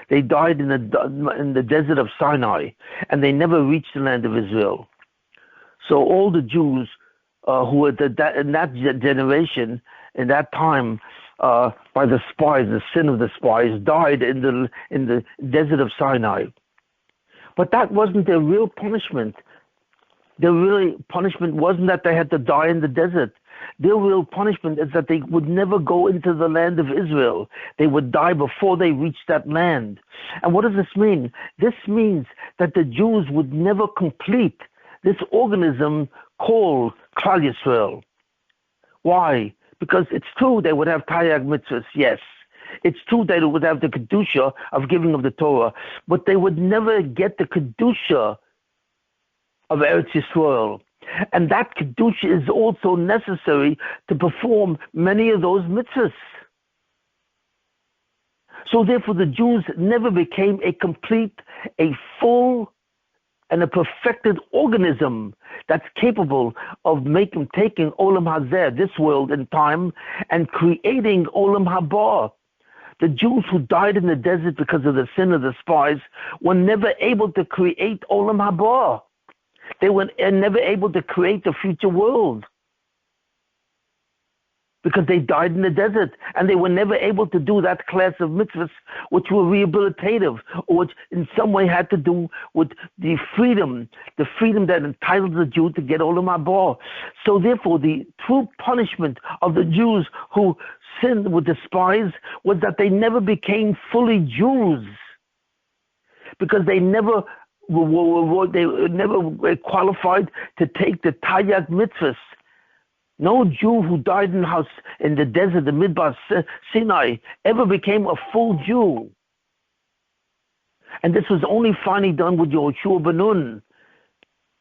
They died in the desert of Sinai, and they never reached the land of Israel. So all the Jews who were in that generation, in that time, by the spies, the sin of the spies, died in the desert of Sinai. But that wasn't their real punishment. Their real punishment wasn't that they had to die in the desert. Their real punishment is that they would never go into the land of Israel. They would die before they reached that land. And what does this mean? This means that the Jews would never complete this organism called Klal Yisrael. Why? Because it's true they would have Taryag mitzvahs, yes. It's true they would have the Kedusha of giving of the Torah, but they would never get the Kedusha of Eretz Yisrael. And that Kedusha is also necessary to perform many of those mitzvahs. So therefore the Jews never became a complete, a full, and a perfected organism that's capable of taking Olam Hazeh, this world and time, and creating Olam Haba. The Jews who died in the desert because of the sin of the spies were never able to create Olam Haba. They were never able to create the future world because they died in the desert, and they were never able to do that class of mitzvahs which were rehabilitative, or which in some way had to do with the freedom that entitles the Jew to get Olam Haba. So therefore, the true punishment of the Jews who sinned with the spies was that they never became fully Jews, because they never were qualified to take the Taryag mitzvahs. No Jew who died in the desert, the Midbar Sinai, ever became a full Jew. And this was only finally done with Yehoshua ben Nun,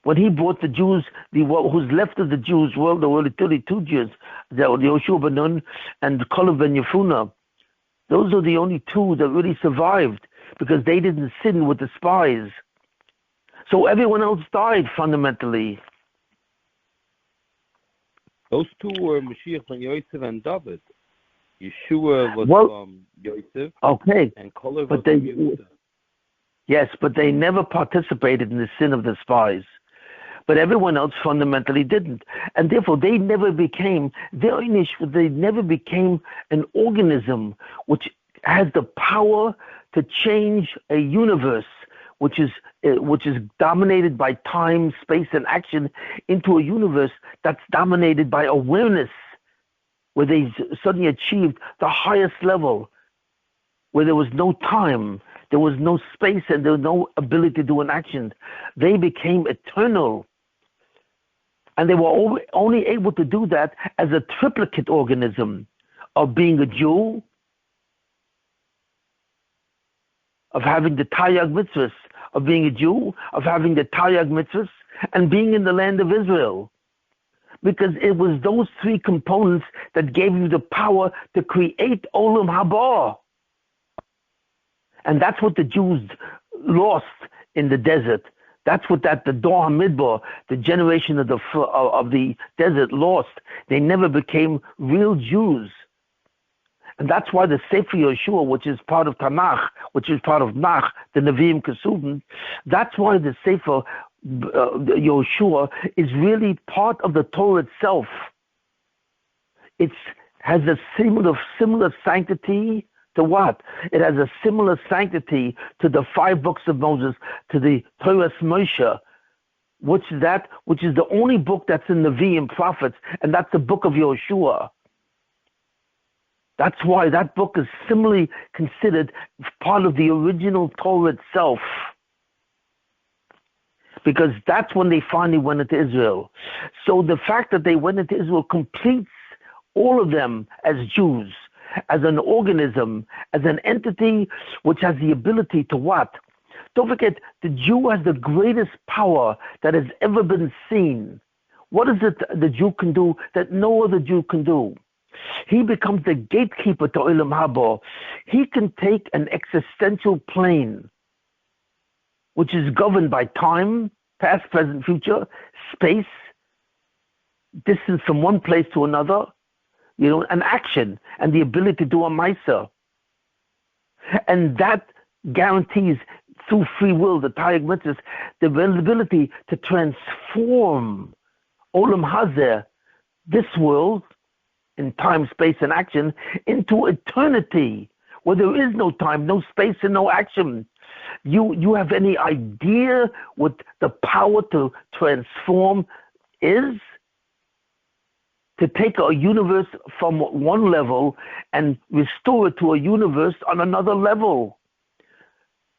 when he brought the Jews, who's left of the Jews, well, there were only two Jews, Yehoshua ben Nun and Kalev ben Yefunah. Those are the only two that really survived, because they didn't sin with the spies. So everyone else died fundamentally. Those two were Mashiach and Yosef and David. Yeshua was from Yosef. Okay. And Kalev was from Yehuda. Yes, but they never participated in the sin of the spies. But everyone else fundamentally didn't. And therefore, they never became an organism which has the power to change a universe which is dominated by time, space, and action, into a universe that's dominated by awareness, where they suddenly achieved the highest level, where there was no time, There was no space and there was no ability to do an action. They became eternal. And they were only able to do that as a triplicate organism of being a Jew, of having the Taryag mitzvahs, of being a Jew, of having the Taryag mitzvahs, and being in the land of Israel. Because it was those three components that gave you the power to create Olam Haba. And that's what the Jews lost in the desert. That's what the Dor HaMidbar, the generation of the desert, lost. They never became real Jews. And that's why the Sefer Yeshua, which is part of Tanakh, which is part of Nach, the Nevi'im Kesuvim, that's why the Sefer Yeshua is really part of the Torah itself. It has a similar sanctity to what? It has a similar sanctity to the 5 books of Moses, to the Torah Moshe, which is the only book that's in the Nevi'im prophets, and that's the book of Yeshua. That's why that book is similarly considered part of the original Torah itself. Because that's when they finally went into Israel. So the fact that they went into Israel completes all of them as Jews, as an organism, as an entity which has the ability to what? Don't forget, the Jew has the greatest power that has ever been seen. What is it the Jew can do that no other Jew can do? He becomes the gatekeeper to Olam Haba. He can take an existential plane, which is governed by time, past, present, future, space, distance from one place to another, an action, and the ability to do a Maisa. And that guarantees, through free will, the Taryag mitzvahs, the ability to transform Olam Hazeh, this world, in time, space, and action, into eternity, where there is no time, no space, and no action. You have any idea what the power to transform is? To take a universe from one level and restore it to a universe on another level.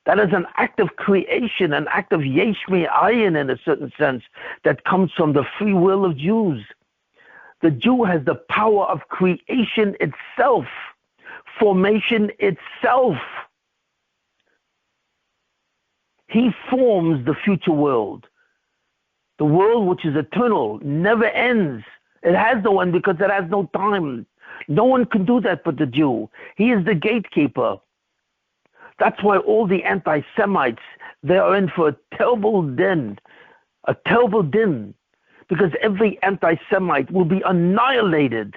That is an act of creation, an act of yesh me'ayin in a certain sense, that comes from the free will of Jews. The Jew has the power of creation itself, formation itself. He forms the future world. The world which is eternal, never ends. It has no end because it has no time. No one can do that but the Jew. He is the gatekeeper. That's why all the anti-Semites, they are in for a terrible din. Because every anti-Semite will be annihilated.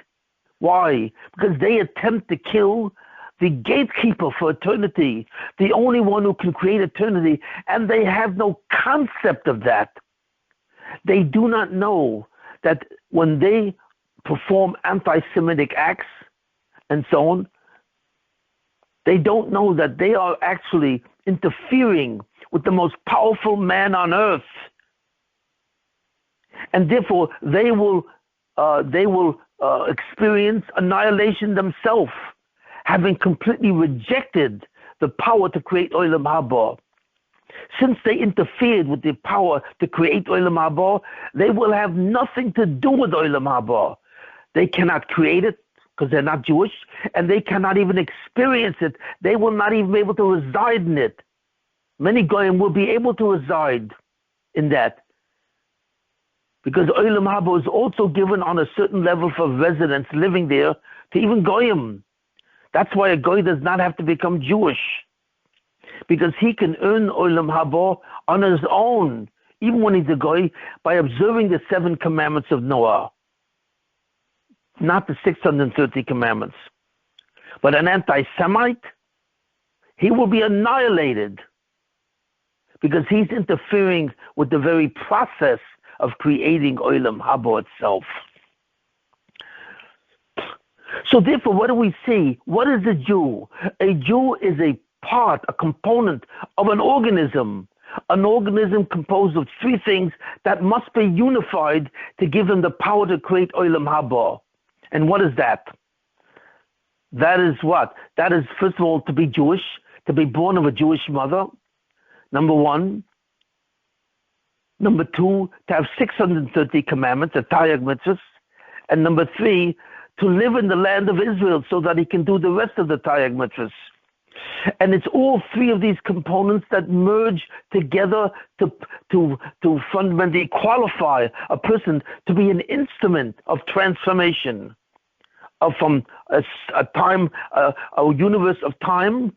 Why? Because they attempt to kill the gatekeeper for eternity, the only one who can create eternity, and they have no concept of that. They do not know that when they perform anti-Semitic acts and so on, they don't know that they are actually interfering with the most powerful man on earth. And therefore, they will experience annihilation themselves, having completely rejected the power to create Olam Haba. Since they interfered with the power to create Olam Haba, they will have nothing to do with Olam Haba. They cannot create it because they're not Jewish, and they cannot even experience it. They will not even be able to reside in it. Many Goyim will be able to reside in that, because Olam Haba is also given on a certain level for residents living there to even Goyim. That's why a Goy does not have to become Jewish, because he can earn Olam Haba on his own, even when he's a Goy, by observing the 7 commandments of Noah, not the 630 commandments. But an anti-Semite, he will be annihilated, because he's interfering with the very process of creating Olam Haba itself. So therefore, what do we see? What is a Jew? A Jew is a part, a component of an organism composed of 3 things that must be unified to give him the power to create Olam Haba. And what is that? That is what? That is, first of all, to be Jewish. to be born of a Jewish mother, number one. Number two, to have 630 commandments, the Taryag mitzvahs. And number three, to live in the land of Israel so that he can do the rest of the Taryag mitzvahs. And it's all three of these components that merge together to fundamentally qualify a person to be an instrument of transformation from a universe of time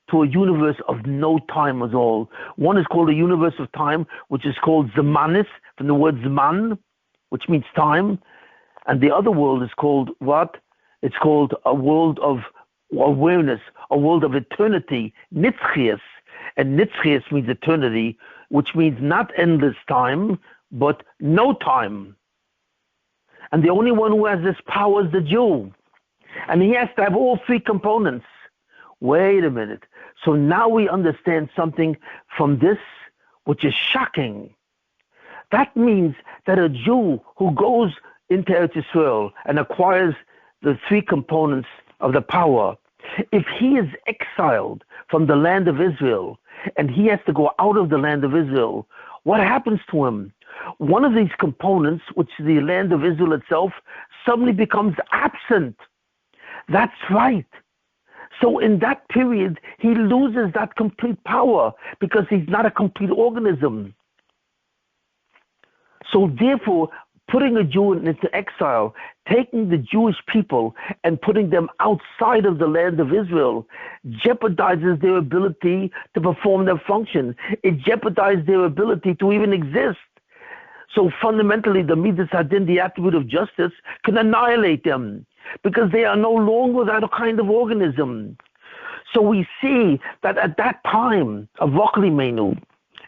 to a universe of no time at all. One is called a universe of time, which is called Zamanis, from the word Zaman, which means time. And the other world is called what? It's called a world of awareness, a world of eternity, Nitzchias. And Nitzchias means eternity, which means not endless time, but no time. And the only one who has this power is the Jew. And he has to have all three components. Wait a minute. So now we understand something from this which is shocking. That means that a Jew who goes into Eretz Yisrael and acquires the three components of the power, if he is exiled from the land of Israel and he has to go out of the land of Israel, what happens to him? One of these components, which is the land of Israel itself, suddenly becomes absent. That's right. So in that period, he loses that complete power because he's not a complete organism. So therefore, putting a Jew into exile, taking the Jewish people and putting them outside of the land of Israel, jeopardizes their ability to perform their function. It jeopardizes their ability to even exist. So fundamentally, the Midas Hadin, the attribute of justice, can annihilate them because they are no longer that kind of organism. So we see that at that time of Rochel Imenu,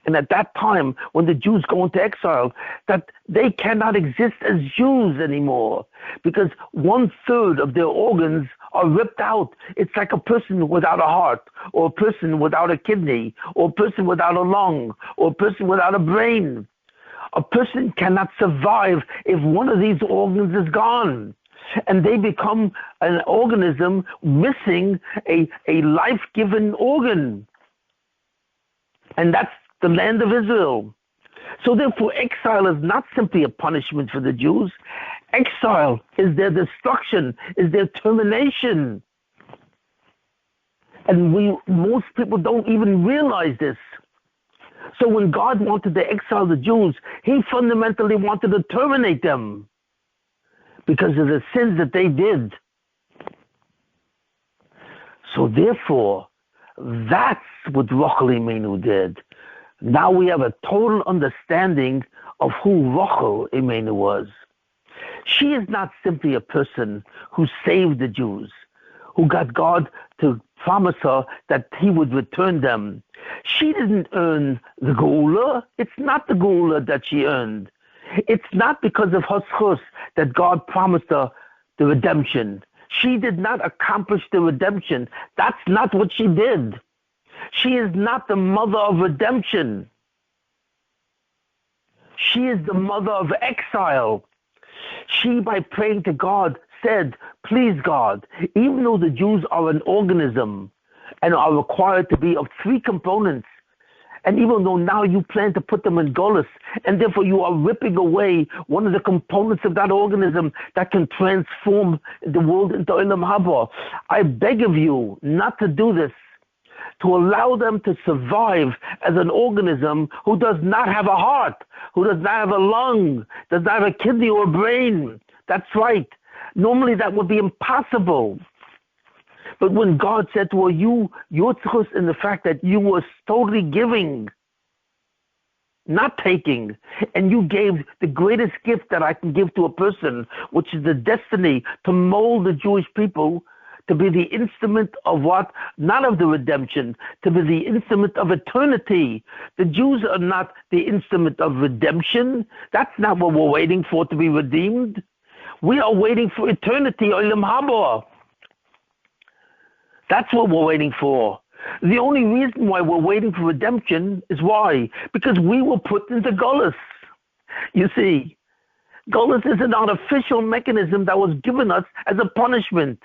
and at that time when the Jews go into exile, that they cannot exist as Jews anymore because 1/3 of their organs are ripped out. It's like a person without a heart, or a person without a kidney, or a person without a lung, or a person without a brain. A person cannot survive if one of these organs is gone. And they become an organism missing a life-given organ. And that's the land of Israel. So therefore, exile is not simply a punishment for the Jews. Exile is their destruction, is their termination. And most people don't even realize this. So when God wanted to exile the Jews, he fundamentally wanted to terminate them because of the sins that they did. So therefore, that's what Rochel Imenu did. Now we have a total understanding of who Rochel Imenu was. She is not simply a person who saved the Jews, who got God to promise her that he would return them. She didn't earn the Geula. It's not the Geula that she earned. It's not because of her schus that God promised her the redemption. She did not accomplish the redemption. That's not what she did. She is not the mother of redemption. She is the mother of exile. She, by praying to God, said, please God, even though the Jews are an organism and are required to be of three components, and even though now you plan to put them in Golus, and therefore you are ripping away one of the components of that organism that can transform the world into Olam Haba, I beg of you not to do this, to allow them to survive as an organism who does not have a heart, who does not have a lung, does not have a kidney or a brain. That's right. Normally that would be impossible. But when God said to her, your tzchus in the fact that you were totally giving, not taking, and you gave the greatest gift that I can give to a person, which is the destiny to mold the Jewish people to be the instrument of what? Not of the redemption, to be the instrument of eternity. The Jews are not the instrument of redemption. That's not what we're waiting for to be redeemed. We are waiting for eternity, Olam Haba. That's what we're waiting for. The only reason why we're waiting for redemption is why? Because we were put into Golus. You see, Golus is an artificial mechanism that was given us as a punishment,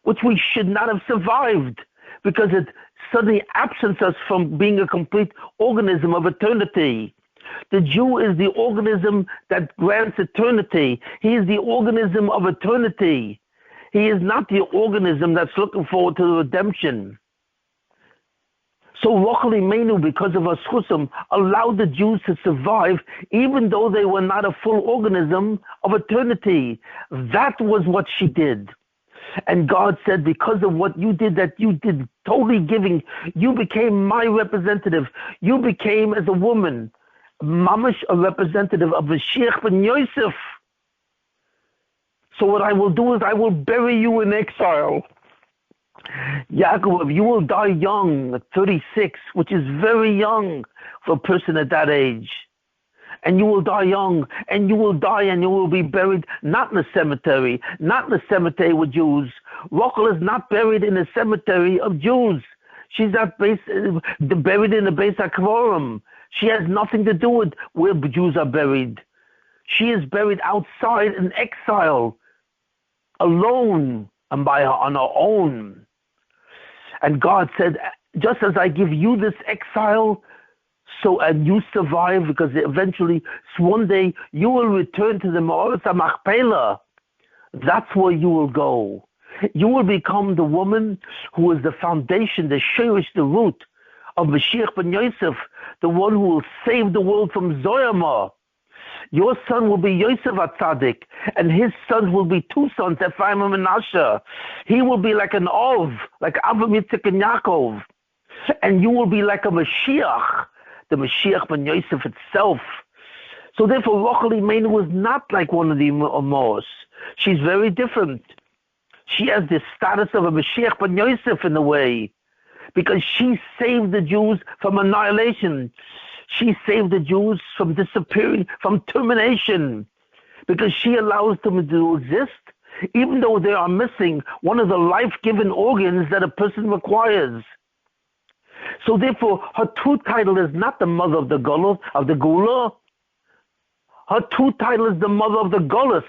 which we should not have survived. because it suddenly absents us from being a complete organism of eternity. The Jew is the organism that grants eternity. He is the organism of eternity. He is not the organism that's looking forward to the redemption. So Rochel Imenu, because of her schusim, allowed the Jews to survive even though they were not a full organism of eternity. That was what she did. And God said, because of what you did, that you did totally giving, you became my representative. You became, as a woman, mamash, a representative of Mashiach ben Yosef. So what I will do is I will bury you in exile. Yaakov, you will die young, at 36, which is very young for a person at that age. And you will die young, and you will die, and you will be buried not in a cemetery, not in a cemetery with Jews. Rochel is not buried in a cemetery of Jews. She's not buried in the Beis HaKvorim. She has nothing to do with where Jews are buried. She is buried outside in exile, alone, and on her own. And God said, just as I give you this exile, and you survive, because eventually, one day, you will return to the Ma'oretz HaMachpelah. That's where you will go. You will become the woman who is the foundation, the shirish, the root of Mashiach ben Yosef, the one who will save the world from Zoyama. Your son will be Yosef HaTzadik, and his sons will be two sons, Ephraim and Menashe. He will be like an Ov, like Avraham, Yitzchak, and Yaakov. And you will be like a Mashiach, the Mashiach ben Yosef itself. So therefore, Rochel Imenu was not like one of the Amos. She's very different. She has the status of a Mashiach ben Yosef in a way, because she saved the Jews from annihilation. She saved the Jews from disappearing, from termination, because she allows them to exist, even though they are missing one of the life-giving organs that a person requires. So therefore, her true title is not the mother of the Gula. Her true title is the mother of the Gullus,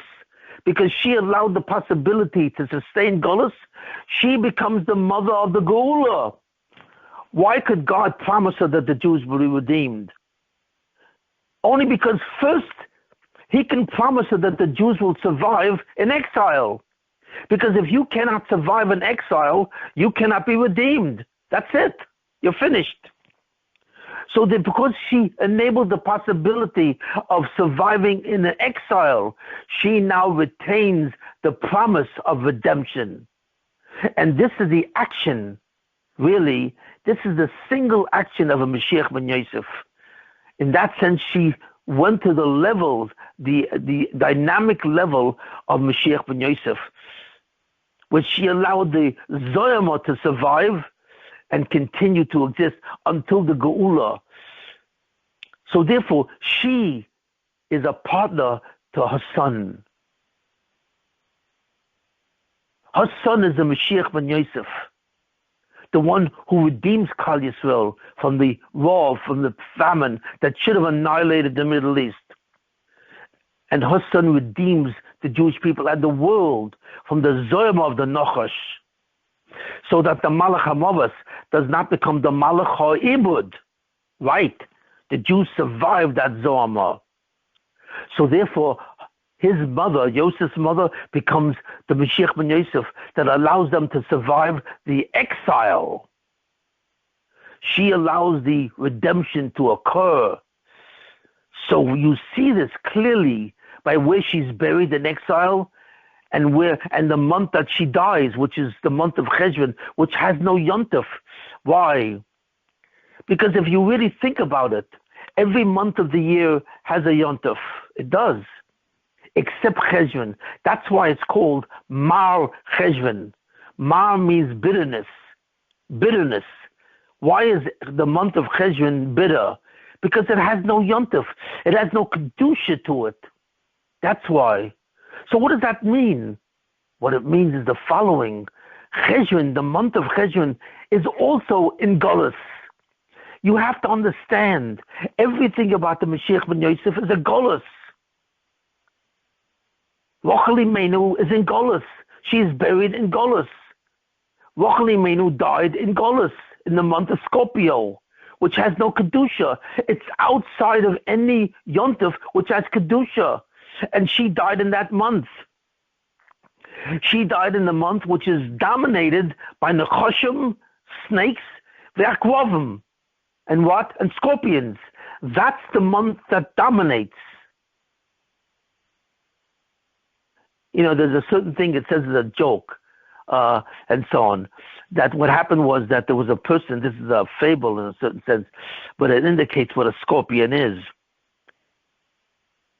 because she allowed the possibility to sustain Gullus. She becomes the mother of the Gula. Why could God promise her that the Jews will be redeemed? Only because first, he can promise her that the Jews will survive in exile. Because if you cannot survive in exile, you cannot be redeemed. That's it. You're finished. So that because she enabled the possibility of surviving in an exile, she now retains the promise of redemption. And this is the action, really, this is the single action of a Mashiach ben Yosef. In that sense, she went to the level, the dynamic level of Mashiach ben Yosef, which she allowed the Zoyama to survive and continue to exist until the Geula. So therefore, she is a partner to her son. Her son is the Mashiach ben Yosef, the one who redeems Klal Yisrael from the war, from the famine that should have annihilated the Middle East. And her son redeems the Jewish people and the world from the Zoyama of the Nachash, so that the Malach HaMavos does not become the Malach HaIbud. Right? The Jews survived that Zoyama. So therefore, his mother, Yosef's mother, becomes the Mashiach ben Yosef that allows them to survive the exile. She allows the redemption to occur. So you see this clearly by where she's buried in exile and the month that she dies, which is the month of Cheshvan, which has no Yontif. Why? Because if you really think about it, every month of the year has a Yontif. It does. Except Cheshvan. That's why it's called Mar Cheshvan. Mar means bitterness. Bitterness. Why is the month of Cheshvan bitter? Because it has no Yontif. It has no Kedusha to it. That's why. So what does that mean? What it means is the following. Cheshvan, the month of Cheshvan, is also in Gullus. You have to understand, everything about the Mashiach ben Yosef is a Gullus. Rochel Imenu is in Gullus. She is buried in Gullus. Rochel Imenu died in Golus, in the month of Scorpio, which has no Kedusha. It's outside of any Yontif which has Kedusha. And she died in that month. She died in the month which is dominated by Nechoshim, snakes, Ve'akrovim, and what? And scorpions. That's the month that dominates. You know, there's a certain thing it says as a joke, and so on. That what happened was that there was a person, this is a fable in a certain sense, but it indicates what a scorpion is.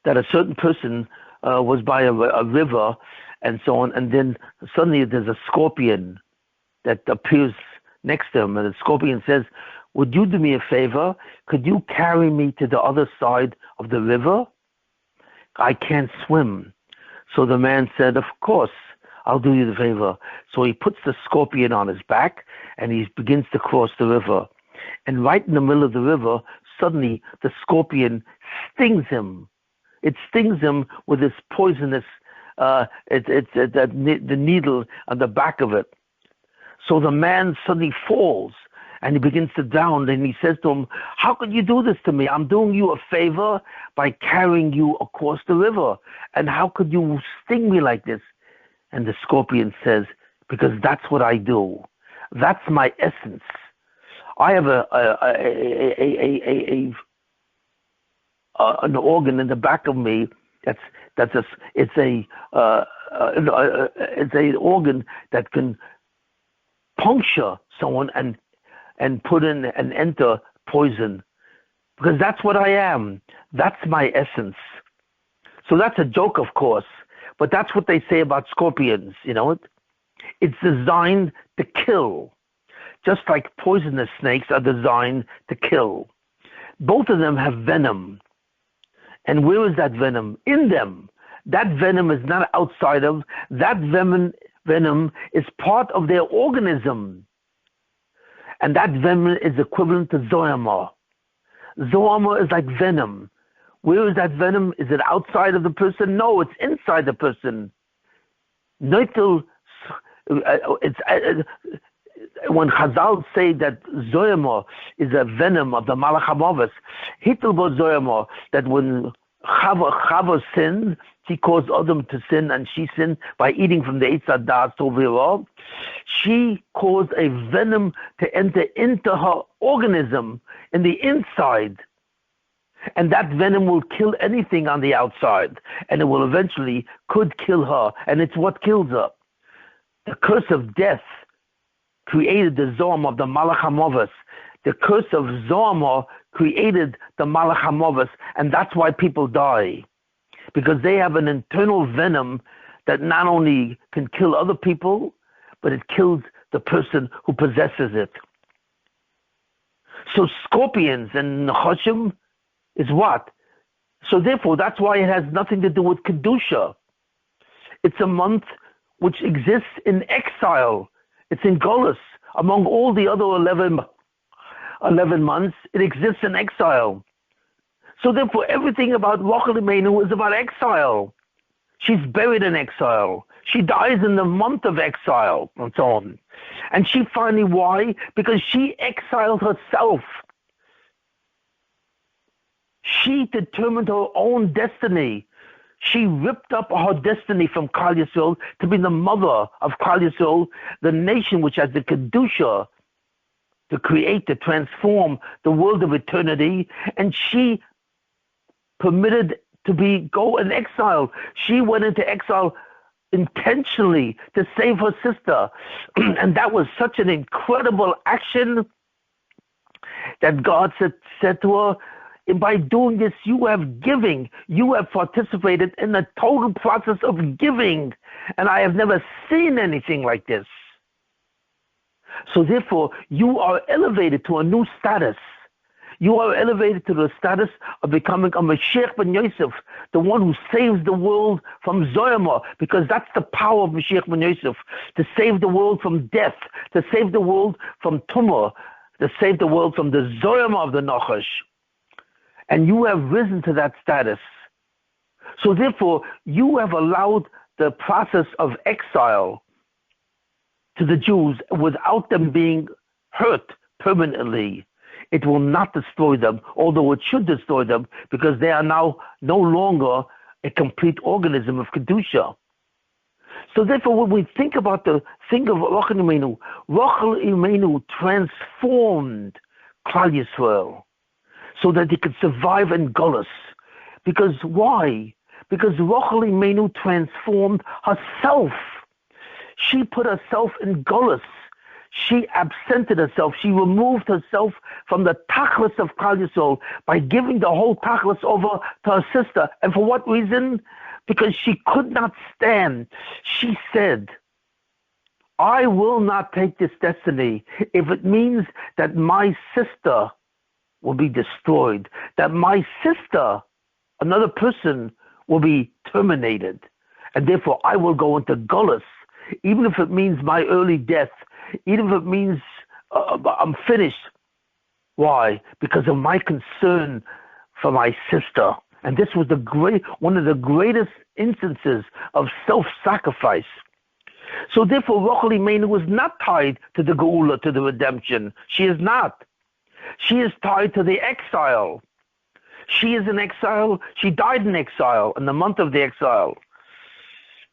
That a certain person was by a river and so on, and then suddenly there's a scorpion that appears next to him, and the scorpion says, would you do me a favor? Could you carry me to the other side of the river? I can't swim. So the man said, of course, I'll do you the favor. So he puts the scorpion on his back and he begins to cross the river. And right in the middle of the river, suddenly the scorpion stings him. It stings him with this poisonous, the needle on the back of it. So the man suddenly falls and he begins to drown, and he says to him, how could you do this to me? I'm doing you a favor by carrying you across the river. And how could you sting me like this? And the scorpion says, because that's what I do. That's my essence. I have an organ in the back of me it's an organ that can puncture someone and put in and enter poison, because that's what I am. That's my essence. So that's a joke, of course, but that's what they say about scorpions. You know, it's designed to kill, just like poisonous snakes are designed to kill. Both of them have venom. And where is that venom? In them. That venom is not outside of. That venom is part of their organism. And that venom is equivalent to zoama. Zoama is like venom. Where is that venom? Is it outside of the person? No, it's inside the person. When Chazal say that zoama is a venom of the Malach HaMavis, Hitlbo zoama, that when Chava sinned, she caused Adam to sin, and she sinned by eating from the Eitz HaDaas Tovira. She caused a venom to enter into her organism in the inside. And that venom will kill anything on the outside. And it will eventually could kill her. And it's what kills her. The curse of death created the Zohar of the Malach HaMavis. The curse of Zohar created the Malach HaMavis. And that's why people die. Because they have an internal venom that not only can kill other people, but it kills the person who possesses it. So scorpions and Nechoshim is what? So therefore, that's why it has nothing to do with Kedusha. It's a month which exists in exile. It's in Golus. Among all the other 11 months, it exists in exile. So therefore, everything about Rochel Imenu is about exile. She's buried in exile. She dies in the month of exile, and so on. And she finally, why? Because she exiled herself. She determined her own destiny. She ripped up her destiny from Klal Yisrael to be the mother of Klal Yisrael, the nation which has the Kedusha to create, to transform the world of eternity. And she permitted to go in exile. She went into exile intentionally to save her sister. And that was such an incredible action that God said to her, by doing this, you have giving. You have participated in the total process of giving. And I have never seen anything like this. So therefore, you are elevated to a new status. You are elevated to the status of becoming a Mashiach ben Yosef, the one who saves the world from Zoyama, because that's the power of Mashiach ben Yosef, to save the world from death, to save the world from Tumah, to save the world from the Zoyama of the Nachash. And you have risen to that status. So therefore, you have allowed the process of exile to the Jews without them being hurt permanently. It will not destroy them, although it should destroy them, because they are now no longer a complete organism of Kedusha. So therefore, when we think about the thing of Rochel Imenu transformed Klal Yisrael so that they could survive in Golus. Because why? Because Rochel Imenu transformed herself. She put herself in Golus. She absented herself. She removed herself from the tachlis of Klal Yisrael by giving the whole tachlis over to her sister. And for what reason? Because she could not stand. She said, I will not take this destiny if it means that my sister will be destroyed, that my sister, another person, will be terminated. And therefore, I will go into Golus, even if it means my early death, even if it means I'm finished. Why? Because of my concern for my sister. And this was one of the greatest instances of self-sacrifice. So therefore, Rochel Imenu was not tied to the Geula, to the redemption. She is not. She is tied to the exile. She is in exile. She died in exile, in the month of the exile.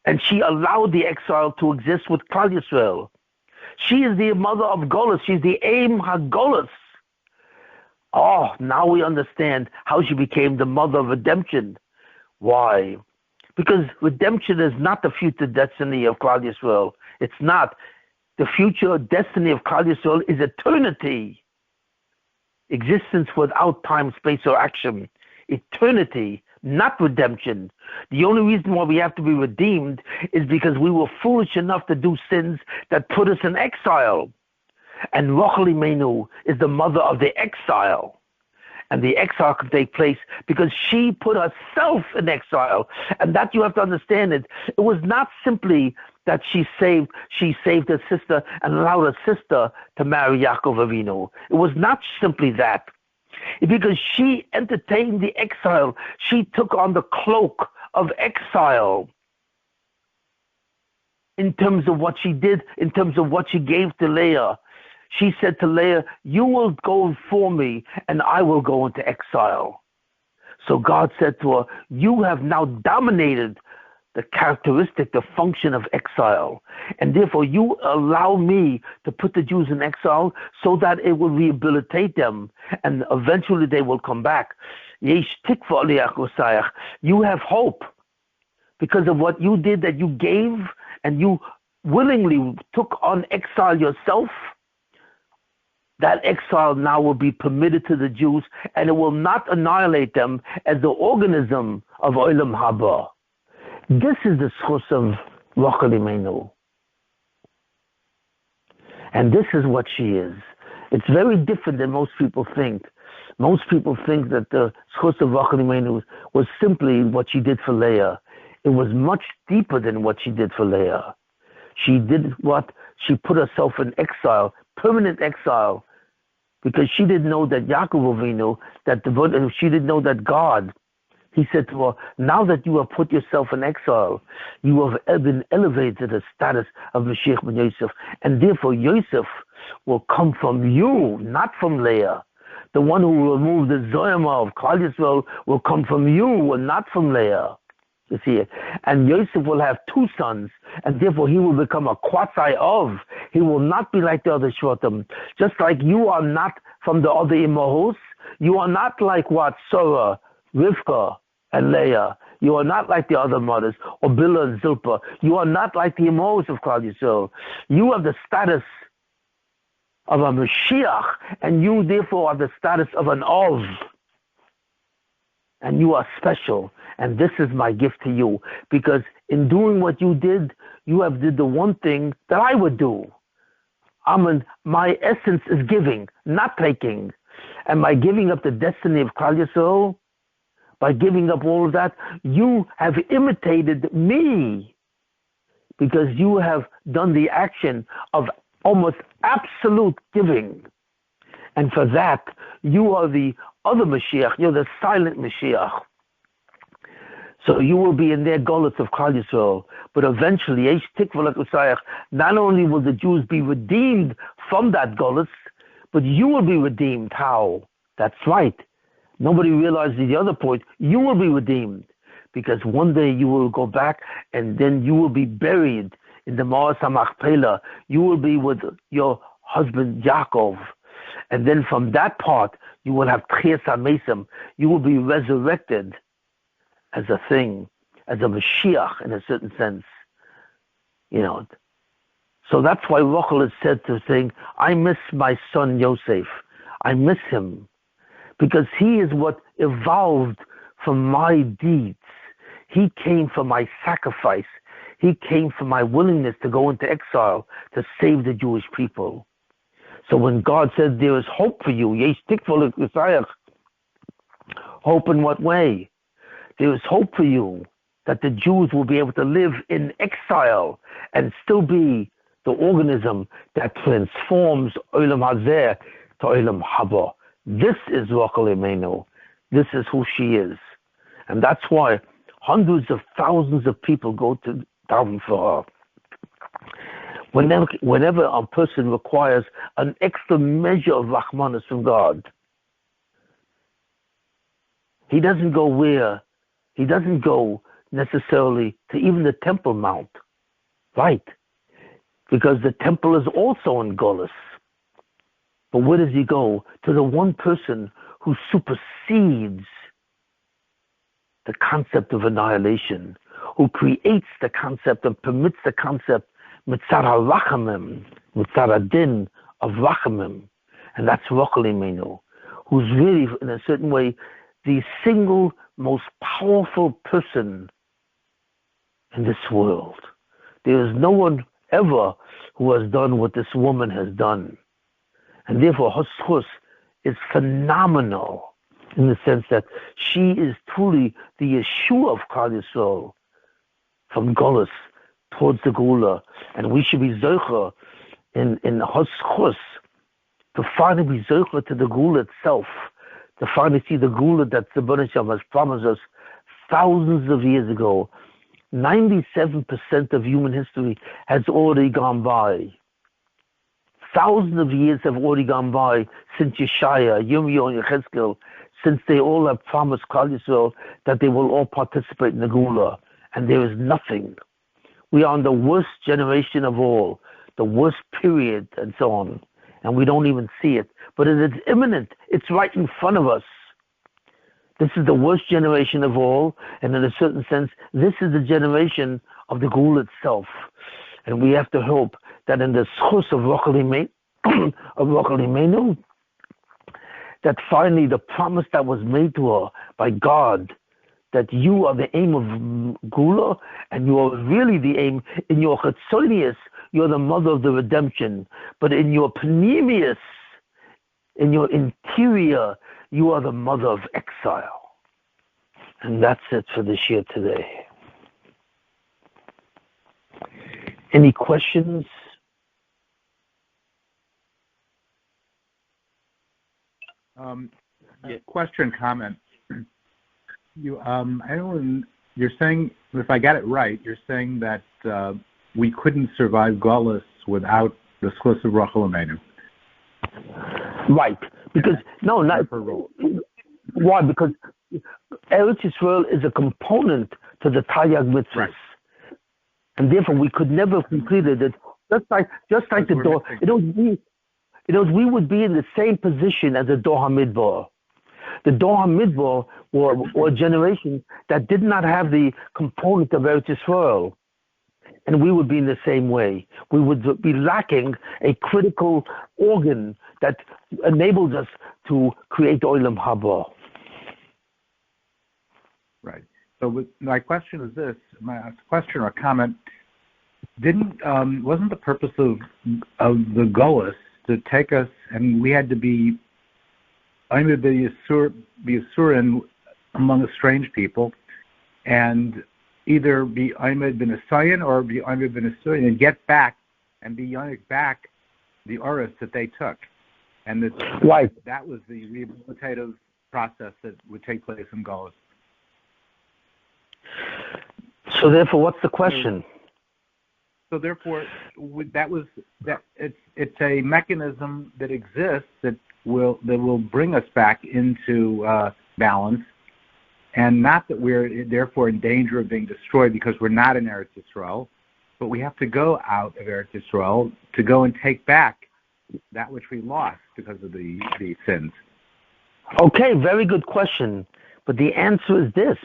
And she allowed the exile to exist with Klal Yisrael. She is the mother of Golus. She's the Aim HaGolus. Oh, now we understand how she became the mother of redemption. Why? Because redemption is not the future destiny of Klal Yisrael. It's not. The future destiny of Klal Yisrael is eternity. Existence without time, space, or action. Eternity, not redemption. The only reason why we have to be redeemed is because we were foolish enough to do sins that put us in exile. And Rochel Imenu is the mother of the exile. And the exile can take place because she put herself in exile. And that you have to understand it. It was not simply that she saved her sister and allowed her sister to marry Yaakov Avinu. It was not simply that. Because she entertained the exile. She took on the cloak of exile in terms of what she did, in terms of what she gave to Leah. She said to Leah, you will go for me and I will go into exile. So God said to her, you have now dominated the characteristic, the function of exile. And therefore you allow me to put the Jews in exile so that it will rehabilitate them and eventually they will come back. You have hope because of what you did, that you gave and you willingly took on exile yourself. That exile now will be permitted to the Jews, and it will not annihilate them as the organism of Olam Haba. This is the source of Rochel Imenu. And this is what she is. It's very different than most people think. Most people think that the source of Rochel Imenu was simply what she did for Leah. It was much deeper than what she did for Leah. She did what? She put herself in exile, permanent exile, because she didn't know that Yaakov Avinu, she didn't know that God. He said to her, now that you have put yourself in exile, you have been elevated to the status of Mashiach ben Yosef, and therefore Yosef will come from you, not from Leah. The one who will remove the Zoyama of Klal Yisrael will come from you and not from Leah. You see it? And Yosef will have two sons, and therefore he will become a quasi of. He will not be like the other Shvatim. Just like you are not from the other Imahos, you are not like what? Sarah, Rivka, and Leah. You are not like the other mothers, or Bilhah and Zilpah. You are not like the Imahos of Klal Yisrael. You have the status of a Mashiach, and you therefore have the status of an Ov. And you are special. And this is my gift to you. Because in doing what you did, you have did the one thing that I would do. My essence is giving, not taking. And by giving up the destiny of Klal Yisrael, by giving up all of that, you have imitated me. Because you have done the action of almost absolute giving. And for that, you are the other Mashiach. You're the silent Mashiach. So you will be in their Golus of Klal Yisrael. But eventually, not only will the Jews be redeemed from that Golus, but you will be redeemed. How? That's right. Nobody realizes the other point. You will be redeemed. Because one day you will go back and then you will be buried in the Ma'as HaMachpelah. You will be with your husband Yaakov. And then from that part, you will have Tchias HaMesim. You will be resurrected as a thing, as a Mashiach in a certain sense. So that's why Rochel is said to sing, I miss my son Yosef. I miss him. Because he is what evolved from my deeds. He came from my sacrifice. He came from my willingness to go into exile to save the Jewish people. So when God says there is hope for you, yesh tikva l'Yisrael, hope in what way? There is hope for you that the Jews will be able to live in exile and still be the organism that transforms Olam Hazeh to Olam Haba. This is Rochel Imenu. This is who she is. And that's why hundreds of thousands of people go to daven for her. Whenever a person requires an extra measure of Rahmanas from God, he doesn't go where? He doesn't go necessarily to even the Temple Mount. Right. Because the temple is also in Golus. But where does he go? To the one person who supersedes the concept of annihilation, who creates the concept and permits the concept mitzad ha-rachamim, mitzad ha-din of rachamim. And that's Rochel Imenu, who's really, in a certain way, the single most powerful person in this world. There is no one ever who has done what this woman has done. And therefore, her zchus is phenomenal in the sense that she is truly the Yeshua of Klal Yisrael from Golus towards the Gula. And we should be zocher in her zchus to finally be zocher to the Gula itself, to finally see the Gula that the Rebbeinu Shalom has promised us thousands of years ago. 97% of human history has already gone by. Thousands of years have already gone by since Yeshaya, Yirmiyahu, and Yechezkel, since they all have promised Klal Yisrael that they will all participate in the Gula. And there is nothing. We are in the worst generation of all, the worst period, and so on. And we don't even see it. But it is imminent. It's right in front of us. This is the worst generation of all, and in a certain sense, this is the generation of the Gula itself. And we have to hope that in the zchus of Rochel Imenu, that finally the promise that was made to her by God, that you are the aim of Gula, and you are really the aim in your Chetzonius, you're the mother of the redemption, but in your Panemius, in your interior, you are the mother of exile. And that's it for this year today. Any questions? Question, comment. You're saying, if I got it right, you're saying that we couldn't survive Golus without the zchus of Rochel Imenu. Right, because why? Because Eretz Yisrael is a component to the Taryag mitzvahs, right. And therefore we could never have completed it. Just like the door, we would be in the same position as the Dor HaMidbar. The Dor HaMidbar were a generation that did not have the component of Eretz Yisrael. And we would be in the same way. We would be lacking a critical organ that enables us to create Olam Haba. Right. So my question is this: my question or comment wasn't the purpose of the Golus to take us, and we had to be Yisurin among strange people, and either be Aymed ben Asayan or be Aymed ben Asayan and get back and be yonik back the Oris that they took. And that was the rehabilitative process that would take place in Golus. So therefore, what's the question? So therefore, it's a mechanism that exists that will bring us back into balance, and not that we're therefore in danger of being destroyed because we're not in Eretz Yisrael, but we have to go out of Eretz Yisrael to go and take back that which we lost because of the sins. Okay, very good question. But the answer is this.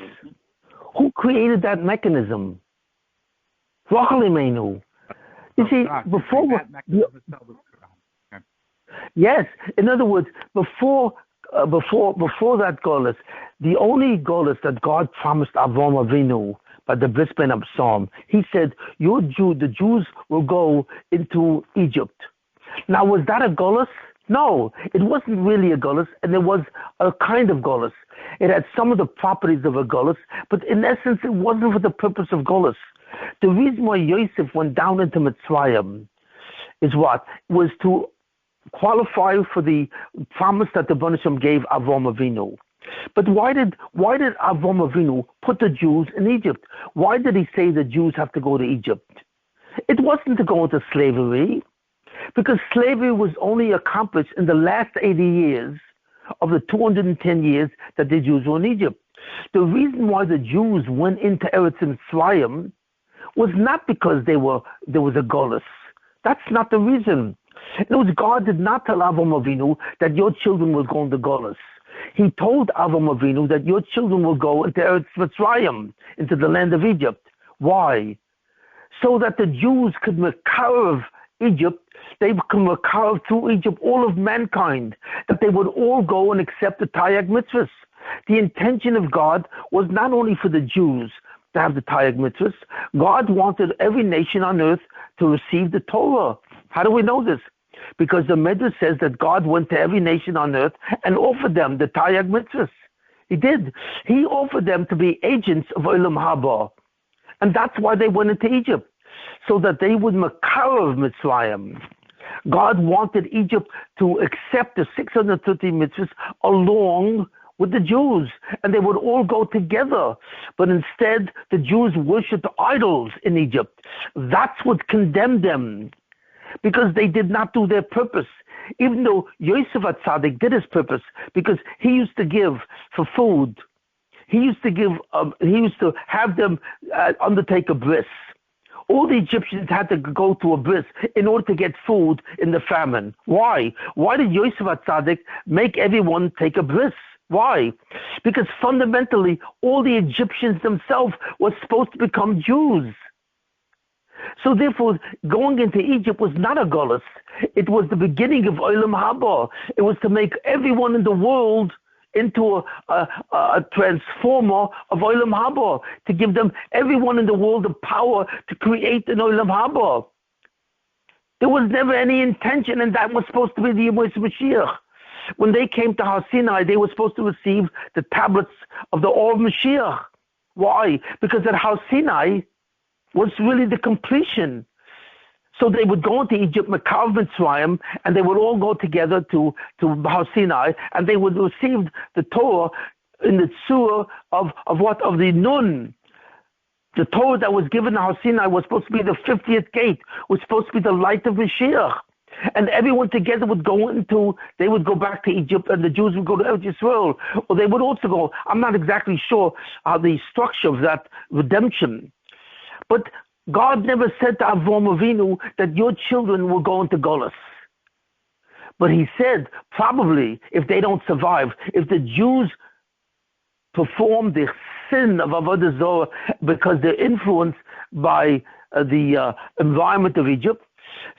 Who created that mechanism? Rochel Imenu. You see, before... Yes, in other words, before that Golus, the only Golus that God promised Avram Avinu by the Bris Ben Absalom, he said, the Jews will go into Egypt. Now, was that a Golus? No, it wasn't really a Golus, and it was a kind of Golus. It had some of the properties of a Golus, but in essence, it wasn't for the purpose of Golus. The reason why Yosef went down into Mitzrayim is what? Was to qualify for the promise that the Banisham gave Avram Avinu. But why did Avram Avinu put the Jews in Egypt? Why did he say the Jews have to go to Egypt? It wasn't to go into slavery, because slavery was only accomplished in the last 80 years of the 210 years that the Jews were in Egypt. The reason why the Jews went into Eretz Mitzrayim was not because there was a Golus. That's not the reason. In other words, God did not tell Avram Avinu that your children will go into Golus. He told Avram Avinu that your children will go into Eretz Mitzrayim, into the land of Egypt. Why? So that the Jews could carve Egypt, they could carve through Egypt all of mankind, that they would all go and accept the Taryag mitzvahs. The intention of God was not only for the Jews to have the Taryag mitzvahs, God wanted every nation on earth to receive the Torah. How do we know this? Because the Midrash says that God went to every nation on earth and offered them the Taryag mitzvahs. He did. He offered them to be agents of Olam Haba. And that's why they went into Egypt, so that they would makarav Mitzrayim. God wanted Egypt to accept the 630 mitzvahs along with the Jews, and they would all go together. But instead, the Jews worshipped idols in Egypt. That's what condemned them, because they did not do their purpose. Even though Yosef HaTzadik did his purpose, because he used to give for food. He used to have them undertake a bris. All the Egyptians had to go to a bris in order to get food in the famine. Why? Why did Yosef HaTzadik make everyone take a bris? Why? Because fundamentally, all the Egyptians themselves were supposed to become Jews. So therefore, going into Egypt was not a Golus. It was the beginning of Olam Haba. It was to make everyone in the world into a transformer of Olam Haba, to give them, everyone in the world, the power to create an Olam Haba. There was never any intention, and that was supposed to be the Yemos Mashiach. When they came to Har Sinai, they were supposed to receive the tablets of the Or of Mashiach. Why? Because at Har Sinai was really the completion. So they would go into Egypt, Makav Mitzrayim, and they would all go together to Har Sinai, and they would receive the Torah in the tzur of the Nun. The Torah that was given to Har Sinai was supposed to be the 50th gate, was supposed to be the light of Mashiach. And everyone together would they would go back to Egypt, and the Jews would go to Eretz Yisrael. Or they would also go, I'm not exactly sure the structure of that redemption. But God never said to Avram Avinu that your children will go into Golus. But he said, probably, if they don't survive, if the Jews perform the sin of Avodah Zorah because they're influenced by the environment of Egypt,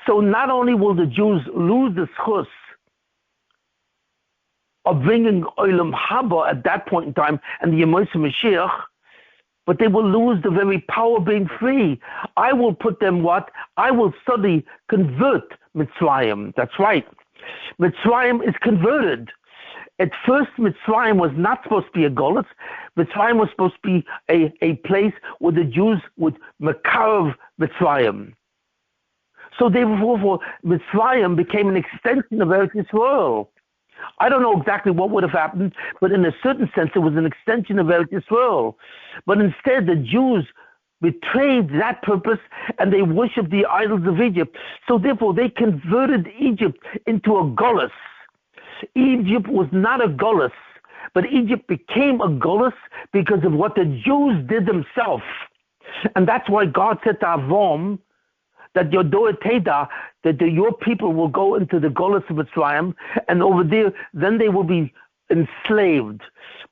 so not only will the Jews lose the schus of bringing Olam Haba at that point in time and the Yemos Mashiach, but they will lose the very power of being free. I will put them I will suddenly convert Mitzrayim. That's right. Mitzrayim is converted. At first, Mitzrayim was not supposed to be a Golus. Mitzrayim was supposed to be a place where the Jews would makarav Mitzrayim. So therefore, Mitzrayim became an extension of Eretz Yisrael. I don't know exactly what would have happened, but in a certain sense, it was an extension of Eretz Yisrael. But instead, the Jews betrayed that purpose and they worshipped the idols of Egypt. So therefore they converted Egypt into a Golis. Egypt was not a Golis, but Egypt became a Golis because of what the Jews did themselves. And that's why God said to Avram that your Doeteda, that your people will go into the Golis of Mitzrayim, and over there, then they will be enslaved,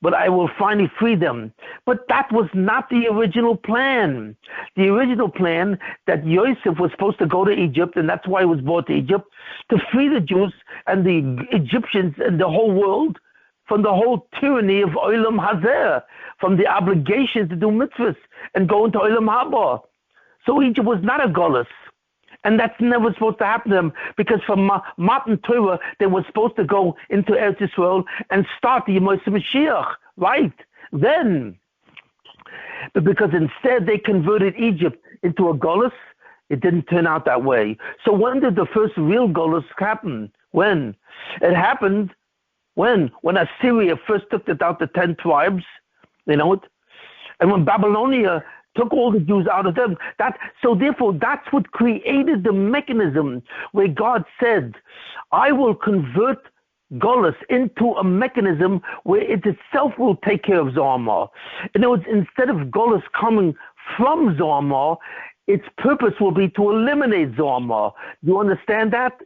but I will finally free them. But that was not the original plan. The original plan that Yosef was supposed to go to Egypt, and that's why he was brought to Egypt, to free the Jews and the Egyptians and the whole world from the whole tyranny of Olam Hazeh, from the obligation to do mitzvahs and go into Olam Haba. So Egypt was not a Golis. And that's never supposed to happen to them, because from Matan Torah, they were supposed to go into Eretz Yisrael and start the Yemos Mashiach, right? Then, but because instead they converted Egypt into a Golis, it didn't turn out that way. So when did the first real Golis happen? When? It happened when Assyria first took out the 10 tribes, and when Babylonia took all the Jews out of them. So therefore, that's what created the mechanism where God said, I will convert Golis into a mechanism where it itself will take care of Zarmar. In other words, instead of Golis coming from Zarmar, its purpose will be to eliminate Zarmar. Do you understand that?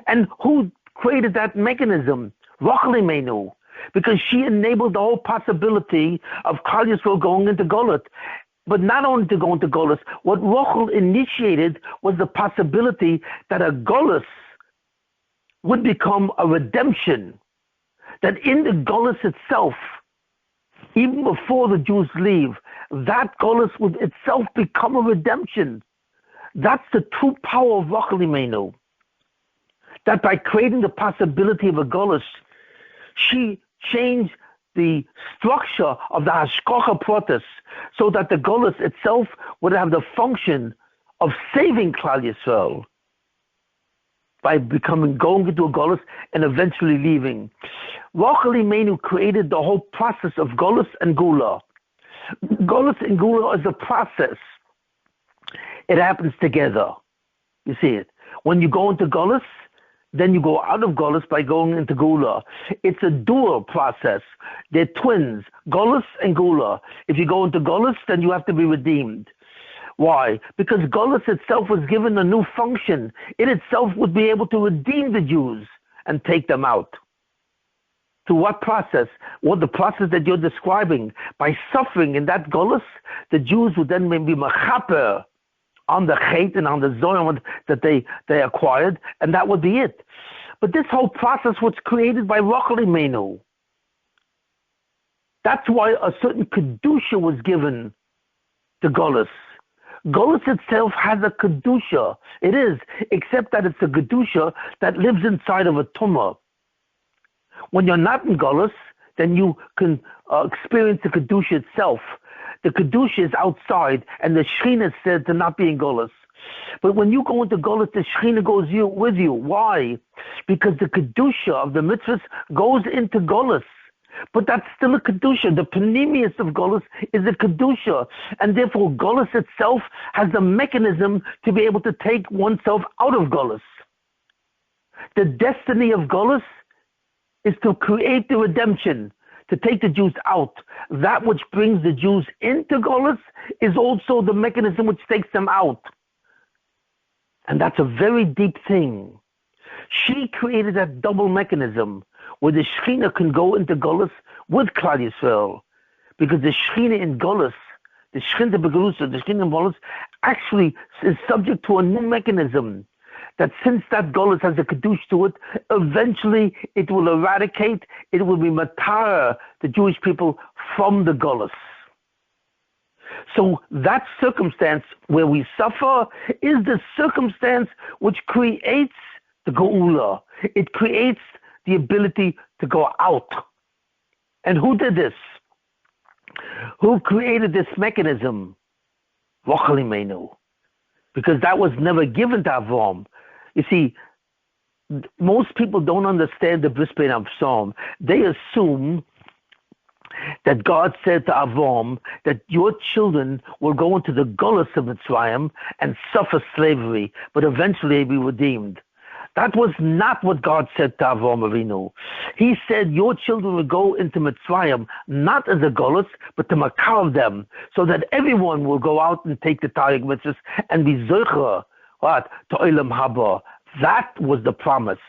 And who created that mechanism? Rochel Imenu, because she enabled the whole possibility of Klal Yisrael going into Golis. But not only to go into Golis, what Rochel initiated was the possibility that a Golis would become a redemption. That in the Golis itself, even before the Jews leave, that Golis would itself become a redemption. That's the true power of Rochel Imenu. That by creating the possibility of a Golis, she changed the structure of the Hashkocha Protis, so that the Golis itself would have the function of saving Klal Yisrael by going into a Golis and eventually leaving. Rochel Imenu created the whole process of Golis and Gula. Golis and Gula is a process. It happens together. You see it. When you go into Golis, then you go out of Golis by going into Gula. It's a dual process. They're twins, Golis and Gula. If you go into Golis, then you have to be redeemed. Why? Because Golis itself was given a new function. It itself would be able to redeem the Jews and take them out. To what process? Well, the process that you're describing. By suffering in that Golis, the Jews would then be mechaper on the Chet and on the Zoyam that they acquired, and that would be it. But this whole process was created by Rochel Imenu. That's why a certain Kedusha was given to Golis. Golis itself has a Kedusha. It is, except that it's a Kedusha that lives inside of a Tumah. When you're not in Golis, then you can experience the Kedusha itself. The Kedusha is outside, and the Shekhinah is said to not be in Golis. But when you go into Golis, the Shekhinah goes with you. Why? Because the Kedusha of the mitzvahs goes into Golis. But that's still a Kedusha. The panemius of Golis is a Kedusha. And therefore, Golis itself has the mechanism to be able to take oneself out of Golis. The destiny of Golis is to create the redemption, to take the Jews out. That which brings the Jews into Golis is also the mechanism which takes them out. And that's a very deep thing. She created that double mechanism where the Shekhinah can go into Golis with Klal Yisrael. Because the Shekhinah in Golis, the Shekhinah Begalusa, the Shekhinah in Golis, actually is subject to a new mechanism. That since that Golis has a Kedusha to it, eventually it will eradicate, it will be matar, the Jewish people, from the Golis. So that circumstance where we suffer is the circumstance which creates the Geula. It creates the ability to go out. And who did this? Who created this mechanism? Rochel Imenu. Because that was never given to Avram. You see, most people don't understand the Bris Bein Psalm. They assume that God said to Avram that your children will go into the Golus of Mitzrayim and suffer slavery, but eventually be redeemed. That was not what God said to Avram Avinu. He said your children will go into Mitzrayim not as a Golus, but to makav them, so that everyone will go out and take the Taryag Mitzvahs and be zocher, what? To Olam Haba. That was the promise.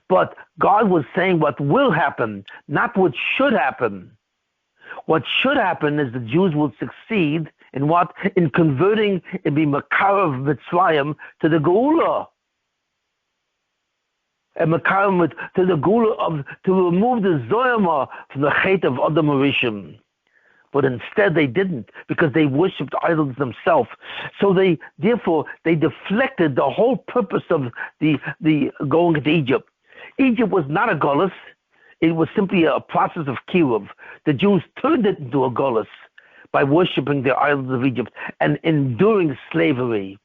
But God was saying what will happen, not what should happen. What should happen is the Jews will succeed in what? In converting and be makav Mitzrayim to the Geula. And makav to the Geula to remove the Zoyama from the Chet of Adam Rishon. But instead they didn't, because they worshipped idols themselves. So they deflected the whole purpose of the going into Egypt. Egypt was not a Golus. It was simply a process of kiruv. The Jews turned it into a Golus by worshipping the idols of Egypt and enduring slavery.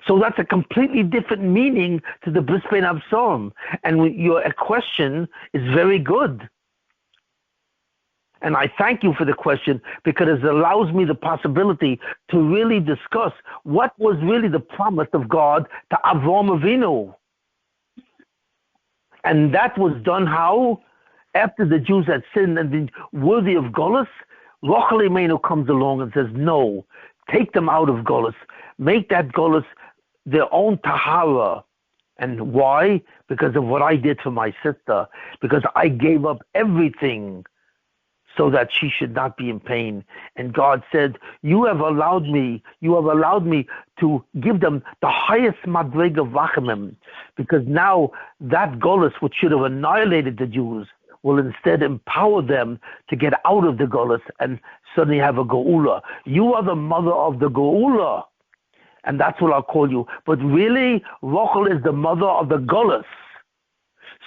So that's a completely different meaning to the Bris Bein Avsarim. And your question is very good. And I thank you for the question, because it allows me the possibility to really discuss what was really the promise of God to Avram Avinu. And that was done how? After the Jews had sinned and been worthy of Golus, Rochel Imenu comes along and says, no, take them out of Golus. Make that Golus their own Tahara. And why? Because of what I did for my sister. Because I gave up everything so that she should not be in pain. And God said, you have allowed me to give them the highest madrig of Rachamim, because now that Golus, which should have annihilated the Jews, will instead empower them to get out of the Golus and suddenly have a Geula. You are the mother of the Geula, and that's what I'll call you. But really, Rochel is the mother of the Golus.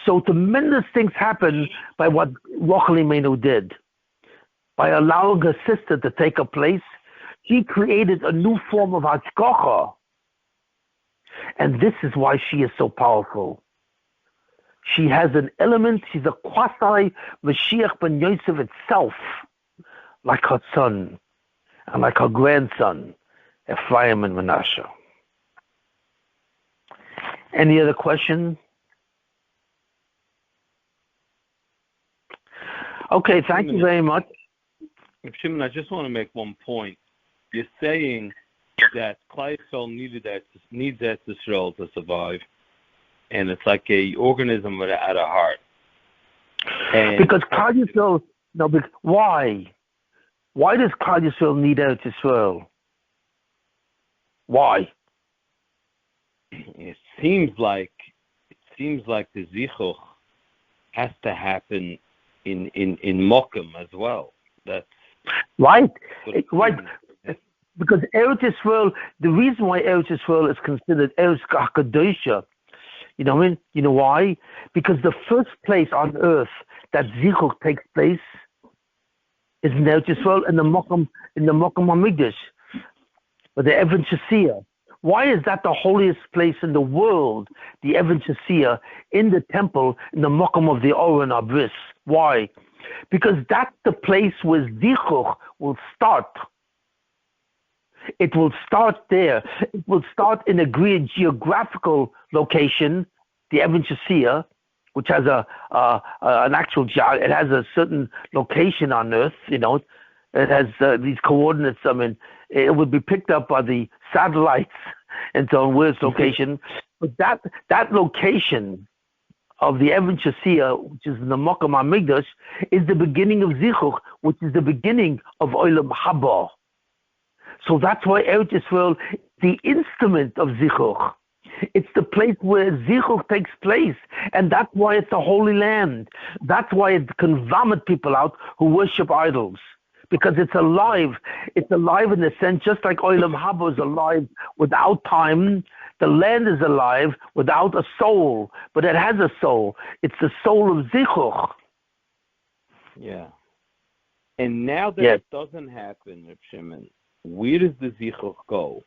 So tremendous things happen by what Rochel Imenu did. By allowing her sister to take her place, she created a new form of hashgacha. And this is why she is so powerful. She has an element, she's a quasi Mashiach ben Yosef itself, like her son and like her grandson, Ephraim and Manasseh. Any other question? Okay, thank you very much. Shimon, I just want to make one point. You're saying that Klal Yisrael needs Eretz Yisrael to survive, and it's like a organism without a heart. And because Klal Yisrael, why? Why does Klal Yisrael need Eretz Yisrael? Why? It seems like the zichuch has to happen in Mokum as well. That's right. Because Eretz Yisrael, the reason why Eretz Yisrael is considered Eretz HaKadosha, you know what I mean? You know why? Because the first place on earth that zichuch takes place is in Eretz Yisrael, in the Mokum HaMikdash, or the Even Shasiyah. Why is that the holiest place in the world, the Even Shasiyah, in the temple, in the Mokum of the Oren Abris? Why? Because that's the place where zichuch will start. It will start there. It will start in a geographical location, the Even Shasiyah, which has an actual it has a certain location on Earth. It has these coordinates. I mean, it would be picked up by the satellites and so on, where its location. But that location of the Even Shasiyah, which is in the Mokum HaMikdash, is the beginning of zichuch, which is the beginning of Olam Haba. So that's why Eretz Yisrael is the instrument of zichuch. It's the place where zichuch takes place, and that's why it's a holy land. That's why it can vomit people out who worship idols, because it's alive. It's alive in the sense, just like Olam Haba is alive without time. The land is alive without a soul, but it has a soul. It's the soul of zichuch. Yeah. And now that it doesn't happen, Reb Shimon, where does the zichuch go?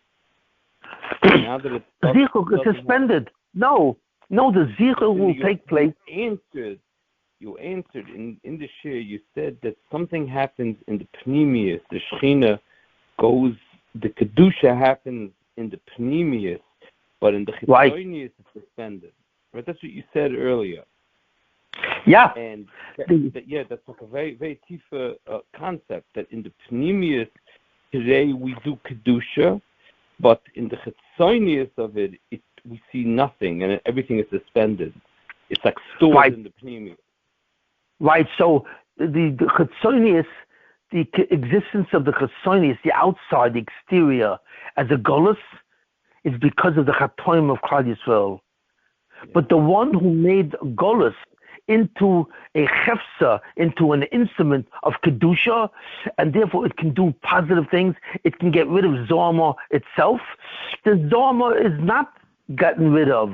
Now that the zichuch is suspended. No, the zichuch will take place. You you answered in the share. You said that something happens in the pneumius. The Shechina goes. The kedusha happens in the pneumius, but in the chitzonius it's suspended. Right? That's what you said earlier. Yeah. And that's like a very, very deep concept, that in the pneumius today we do kedusha, but in the chitzonius of it, we see nothing, and everything is suspended. It's like stored in the pneumius. Right. So the chitzonius, the existence of the chitzonius, the outside, the exterior, as a golus, is because of the chatoim of Klal Yisrael. Yeah. But the one who made golus into a chefsa, into an instrument of kedusha, and therefore it can do positive things. It can get rid of Zorma itself. The Zorma is not gotten rid of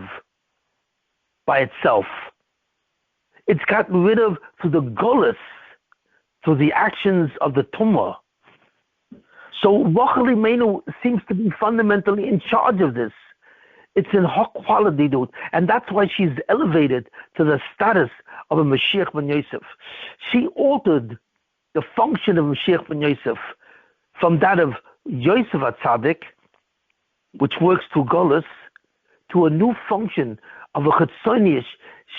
by itself. It's gotten rid of through the golus, through the actions of the tumah. So Rochel Imenu seems to be fundamentally in charge of this. It's in her quality, dude, and that's why she's elevated to the status of a Mashiach ben Yosef. She altered the function of Mashiach ben Yosef from that of Yosef HaTzadik, which works through Golus, to a new function of a Chetzonius.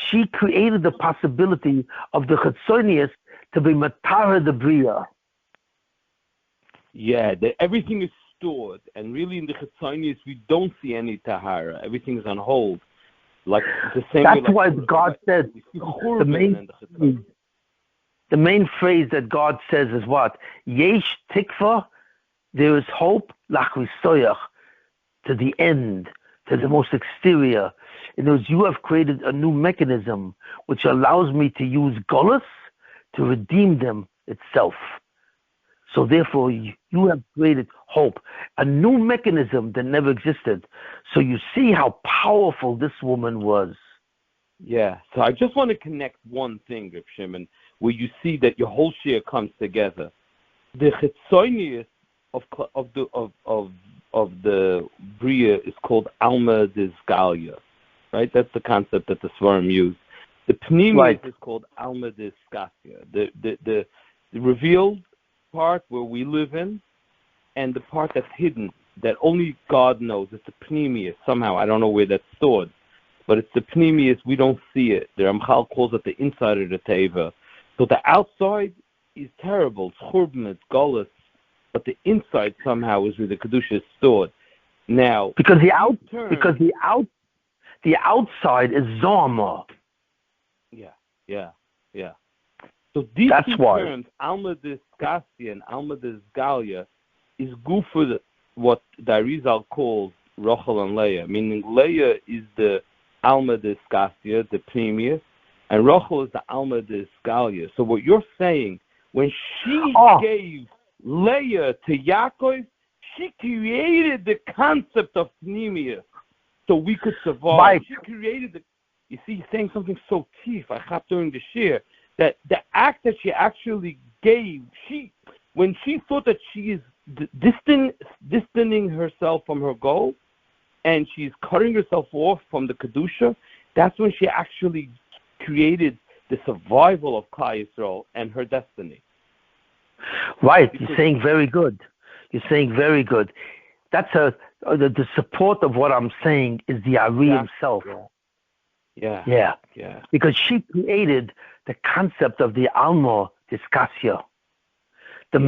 She created the possibility of the Chetzonius to be Matara the Bria. Yeah, everything is stored, and really in the Chetzonius we don't see any Tahara. Everything is on hold. Like the same. That's way, why God said the main phrase that God says is what? Yesh tikva, there is hope, lachrisoyach, to the end, to the most exterior. In other words, you have created a new mechanism which allows me to use Golus to redeem them itself. So therefore, you have created hope, a new mechanism that never existed. So you see how powerful this woman was. Yeah. So I just want to connect one thing, Reb Shimon, where you see that your whole share comes together. The Chetzonius of the Bria is called Alma Dizgalia, right? That's the concept that the Svarim use. The Pneumius is called Alma Dizgasia. The revealed part where we live in, and the part that's hidden, that only God knows. It's the pneumius. Somehow, I don't know where that's stored, but it's the pneumius. We don't see it. The Ramchal calls it the inside of the teva. So the outside is terrible. It's churban, it's golus, but the inside somehow is where the kedusha is stored. Now, because the outside is Zorma. Yeah. So these two terms, Alma Disgasia and Alma Disgalia, is good for what Darizal calls Rochel and Leah, meaning Leah is the Alma Disgasia, the Pneumius, and Rochel is the Alma Disgalia. So what you're saying, when she gave Leah to Yaakov, she created the concept of Pneumius so we could survive. Right. She created the... You see, he's saying something so deep. I have during the share. That the act that she actually gave, when she thought that she is distancing herself from her goal, and she's cutting herself off from the kedusha, that's when she actually created the survival of Klal Yisrael and her destiny. Right, you're saying very good. That's the support of what I'm saying is the Ari himself. Yeah. Because she created the concept of the Alma Disgasia. The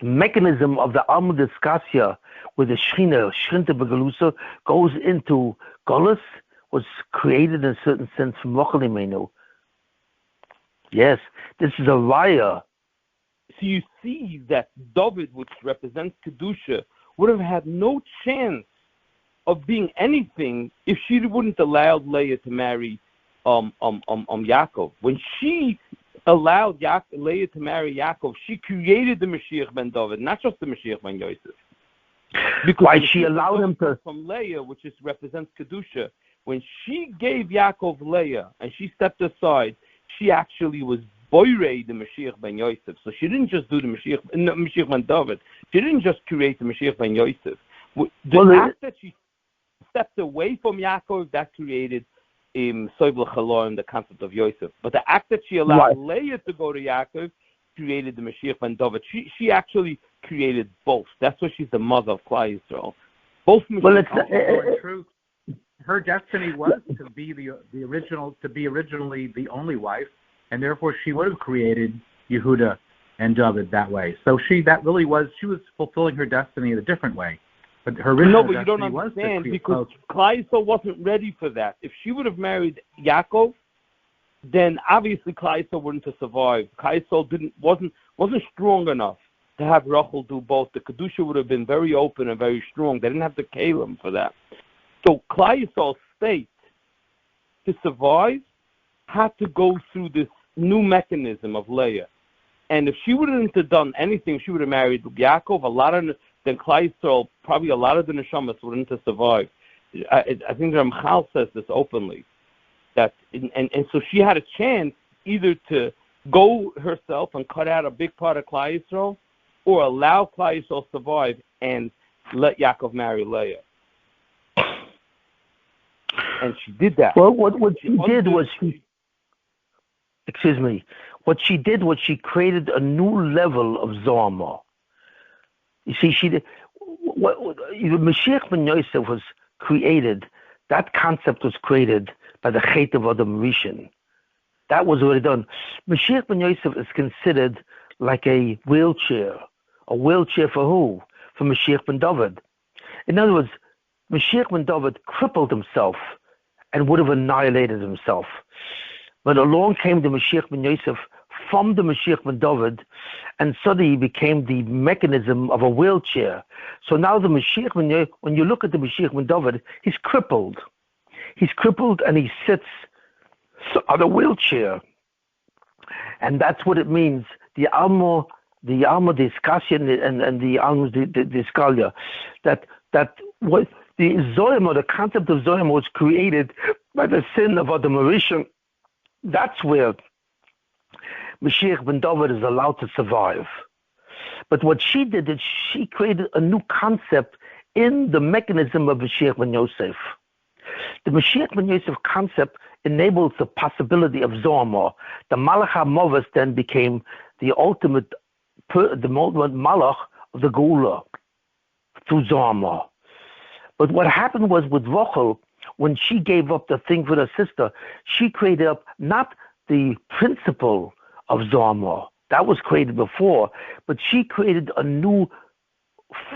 mechanism of the Alma Disgasia, where the Shrinta Begalusa goes into Golus, was created in a certain sense from Rochel Imenu. Yes, this is a raya. So you see that David, which represents Kedusha, would have had no chance of being anything if she wouldn't allow Leah to marry Yaakov. When she allowed Leah to marry Yaakov, she created the Mashiach ben David, not just the Mashiach ben Yosef. Because she allowed him to... From Leah, which represents Kedusha, when she gave Yaakov Leah and she stepped aside, she actually was boirei the Mashiach ben Yosef. So she didn't just do the Mashiach ben David. She didn't just create the Mashiach ben Yosef. The act that she stepped away from Yaakov, that created Soibel Chalor and the concept of Yosef. But the act that she allowed Leah to go to Yaakov created the Mashiach ben David. She actually created both. That's why she's the mother of Klal Yisrael. Both Mashiach. Well, in truth, her destiny was to be the original, to be originally the only wife, and therefore she would have created Yehuda and David that way. So she was fulfilling her destiny in a different way. But her original but you don't understand because Klal Yisrael wasn't ready for that. If she would have married Yaakov, then obviously Klal Yisrael wouldn't have survived. Klal Yisrael wasn't strong enough to have Rochel do both. The Kedusha would have been very open and very strong. They didn't have the Kalim for that. So Klal Yisrael's state to survive had to go through this new mechanism of Leah. And if she wouldn't have done anything, she would have married Yaakov, then Klal Yisrael, probably a lot of the neshamas wouldn't have survived. I think Ramchal says this openly. That and so she had a chance either to go herself and cut out a big part of Klal Yisrael, or allow Klal Yisrael survive and let Yaakov marry Leah. And she did that. Well, what she did was what she did was she created a new level of Zorma. You see, she did. Mashiach ben Yosef was created. That concept was created by the Chet of Adam Rishon. That was already done. Mashiach ben Yosef is considered like a wheelchair. A wheelchair for who? For Mashiach ben David. In other words, Mashiach ben David crippled himself and would have annihilated himself. But along came the Mashiach ben Yosef from the Mashiach ben David, and suddenly he became the mechanism of a wheelchair. So now the Mashiach ben Yosef, when you look at the Mashiach ben David, he's crippled. He's crippled and he sits on a wheelchair. And that's what it means. The Alma discussion and the Alma discalia, that what the Zoyama, the concept of Zoyama was created by the sin of Adam Rishon. That's where Mashiach ben David is allowed to survive. But what she did is she created a new concept in the mechanism of Mashiach ben Yosef. The Mashiach ben Yosef concept enables the possibility of Zohar. The Malach HaMovas then became the ultimate Malach of the Geula through Zohar. But what happened was with Rochel, when she gave up the thing for her sister, she created up not the principle of Zohar. That was created before, but she created a new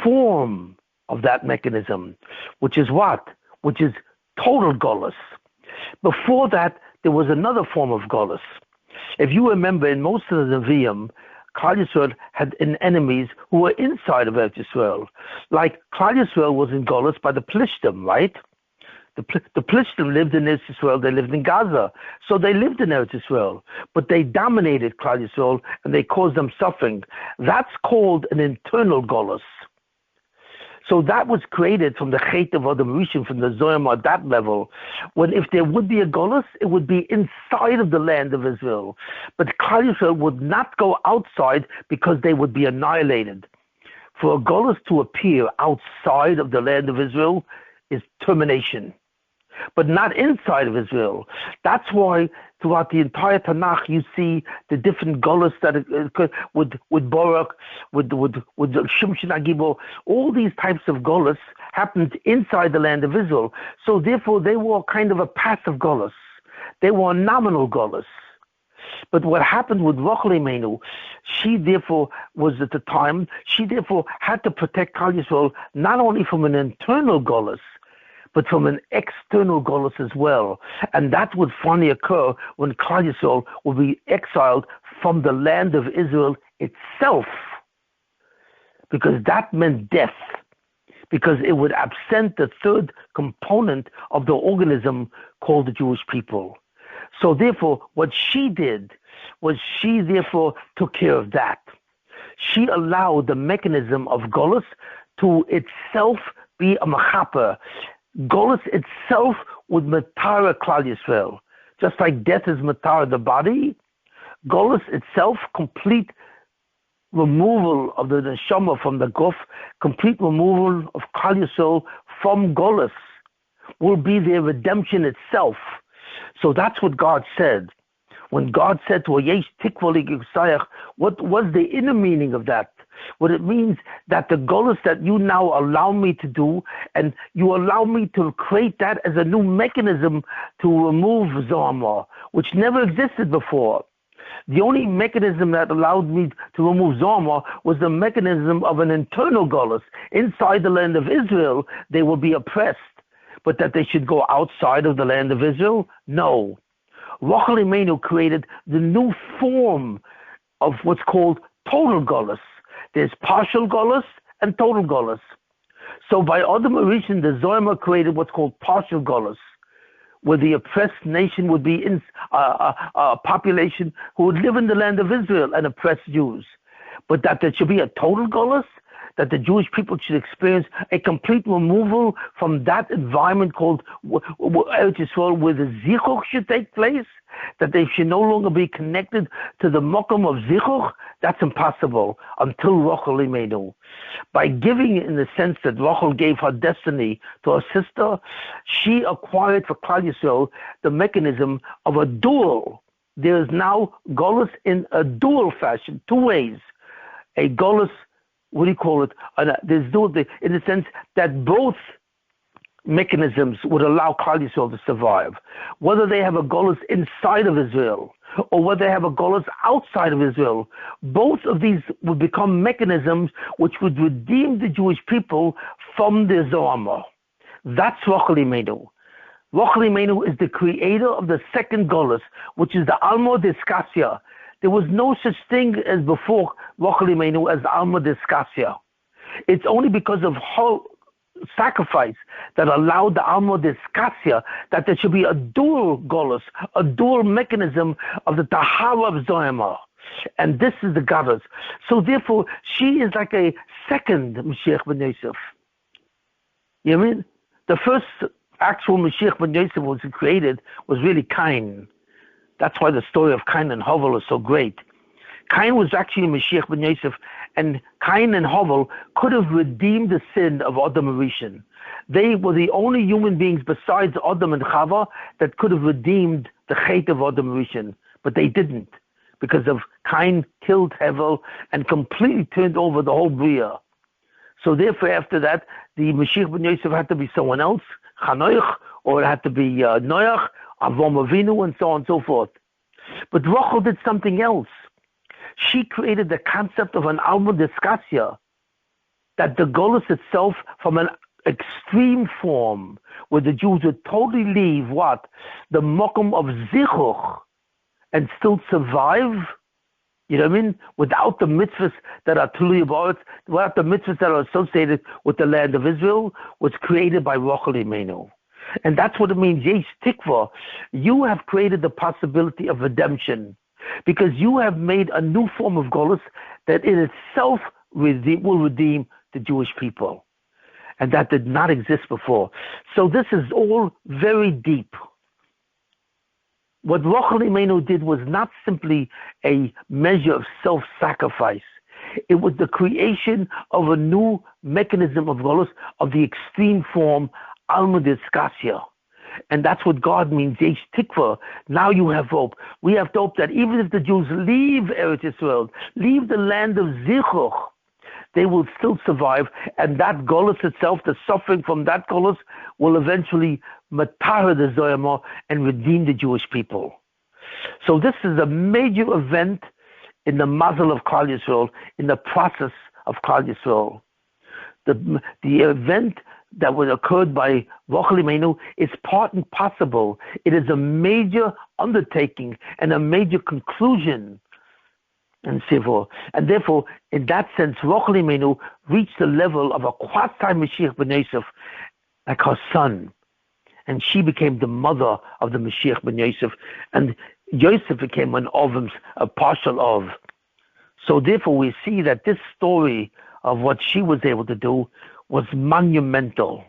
form of that mechanism, which is what? Which is total Golus. Before that, there was another form of Golus. If you remember, in most of the Nevi'im, Klal Yisrael had enemies who were inside of Eretz Yisrael. Like Klal Yisrael was in Golus by the Plishtim, right? The Plishtim lived in Eretz Yisrael, they lived in Gaza. So they lived in Eretz Yisrael, but they dominated Klal Yisrael and they caused them suffering. That's called an internal Golus. So that was created from the Chet of Adam Rishon, from the Zoyam at that level, when if there would be a Golus, it would be inside of the land of Israel. But Klal Yisrael would not go outside because they would be annihilated. For a Golus to appear outside of the land of Israel is termination, but not inside of Israel. That's why throughout the entire Tanakh you see the different Golus that with Barak, with Shimshon Agibor, all these types of Golus happened inside the land of Israel. So therefore they were kind of a passive Golus. They were a nominal Golus. But what happened with Rochel Imenu, she therefore was at the time, she therefore had to protect Klal Yisrael not only from an internal Golus, but from an external Golus as well. And that would finally occur when Klal Yisrael would be exiled from the land of Israel itself, because that meant death, because it would absent the third component of the organism called the Jewish people. So therefore, what she did was she therefore took care of that. She allowed the mechanism of Golus to itself be a machaper. Golus itself would matara Klal Yisrael. Just like death is matara the body, Golus itself, complete removal of the neshama from the guf, complete removal of Klal Yisrael from Golus, will be their redemption itself. So that's what God said. When God said to Yesh Tikva L'Yisayach, what was the inner meaning of that? What it means that the golus that you now allow me to do, and you allow me to create that as a new mechanism to remove Zoma, which never existed before. The only mechanism that allowed me to remove Zoma was the mechanism of an internal golus. Inside the land of Israel, they will be oppressed. But that they should go outside of the land of Israel? No. Rochel Imenu created the new form of what's called total golus. There's partial golus and total golus. So by Adam Rishon, the Zoyma created what's called partial golus, where the oppressed nation would be in a population who would live in the land of Israel and oppress Jews. But that there should be a total golus, that the Jewish people should experience a complete removal from that environment called Eretz Yisrael, where the zichuch should take place, that they should no longer be connected to the mokum of zichuch. That's impossible until Rochel Imenu. By giving in the sense that Rochel gave her destiny to her sister, she acquired for Klal Yisrael the mechanism of a dual. There is now golus in a dual fashion, two ways. A golus, what do you call it? There's dual in the sense that both mechanisms would allow Klal Yisrael to survive. Whether they have a golus inside of Israel or whether they have a golus outside of Israel, both of these would become mechanisms which would redeem the Jewish people from the Zohar. That's Rochel Imenu. Rochel Imenu is the creator of the second golus, which is the Alma Discasia. There was no such thing as before Rochel Imenu as the Alma Discasia. It's only because of her sacrifice that allowed the Alma Discasia that there should be a dual golus, a dual mechanism of the Tahara of Zohar. And this is the goddess. So therefore, she is like a second Mashiach ben Yosef. You know what I mean? The first actual Mashiach ben Yosef was created was really Cain. That's why the story of Cain and Havel is so great. Cain was actually Mashiach ben Yosef, and Cain and Havel could have redeemed the sin of Adam and Rishon. They were the only human beings besides Adam and Chava that could have redeemed the Chet of Adam and Rishon, but they didn't, because of Cain killed Havel and completely turned over the whole Bria. So therefore, after that, the Mashiach ben Yosef had to be someone else, Chanoich, or it had to be Noach, Avram Avinu, and so on and so forth. But Rochel did something else. She created the concept of an Alma Discasia, that the golus itself from an extreme form, where the Jews would totally leave what? The mokum of zichuch, and still survive, you know what I mean? Without the mitzvahs that are tuluy ba'aretz, without the mitzvahs that are associated with the land of Israel, was created by Rochel Imenu. And that's what it means, Yesh Tikva. You have created the possibility of redemption, because you have made a new form of golus that in itself will redeem the Jewish people. And that did not exist before. So this is all very deep. What Rochel Imenu did was not simply a measure of self-sacrifice. It was the creation of a new mechanism of golus, of the extreme form, Alma Discasia. And that's what God means, Yesh Tikva. Now you have hope. We have hope that even if the Jews leave Eretz Yisrael, leave the land of Zichuch, they will still survive. And that golus itself, the suffering from that golus, will eventually matara the Zoyama and redeem the Jewish people. So this is a major event in the mazel of Klal Yisrael, in the process of Klal Yisrael. The event that was occurred by Rochel Imenu is part and possible. It is a major undertaking and a major conclusion, and so forth. And therefore, in that sense, Rochel Imenu reached the level of a quasi-Mashiach ben Yosef, like her son. And she became the mother of the Mashiach ben Yosef, and Yosef became an Ovim, a partial of. So therefore, we see that this story of what she was able to do was monumental.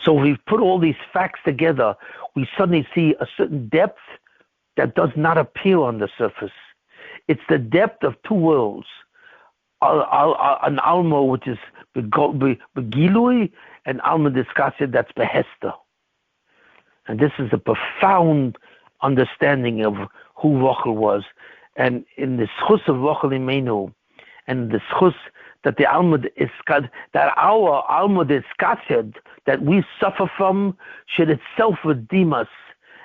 So we put all these facts together, we suddenly see a certain depth that does not appear on the surface. It's the depth of two worlds. An Alma, which is Begilui, and Alma Discasia, that's Behester. And this is a profound understanding of who Rochel was. And in the schus of Rochel Imenu, and the schus that the Almud is, that our Almud is scattered, that we suffer from, should itself redeem us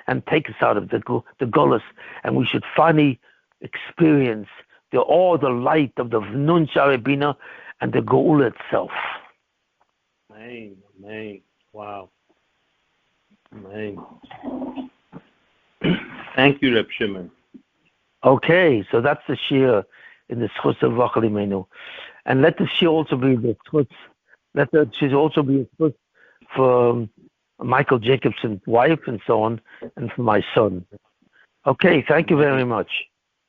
and take us out of the Golus, and we should finally experience all the light of the Nun Sharabina and the Geula itself. Amen. Amen. Wow. Amen. Thank you, Reb Shimon. Okay, so that's the shir in the schus of Rochel Imenu. And let the shir also be the schus, let the shir also be a schus for Michael Jacobson's wife and so on, and for my son. Okay, thank you very much.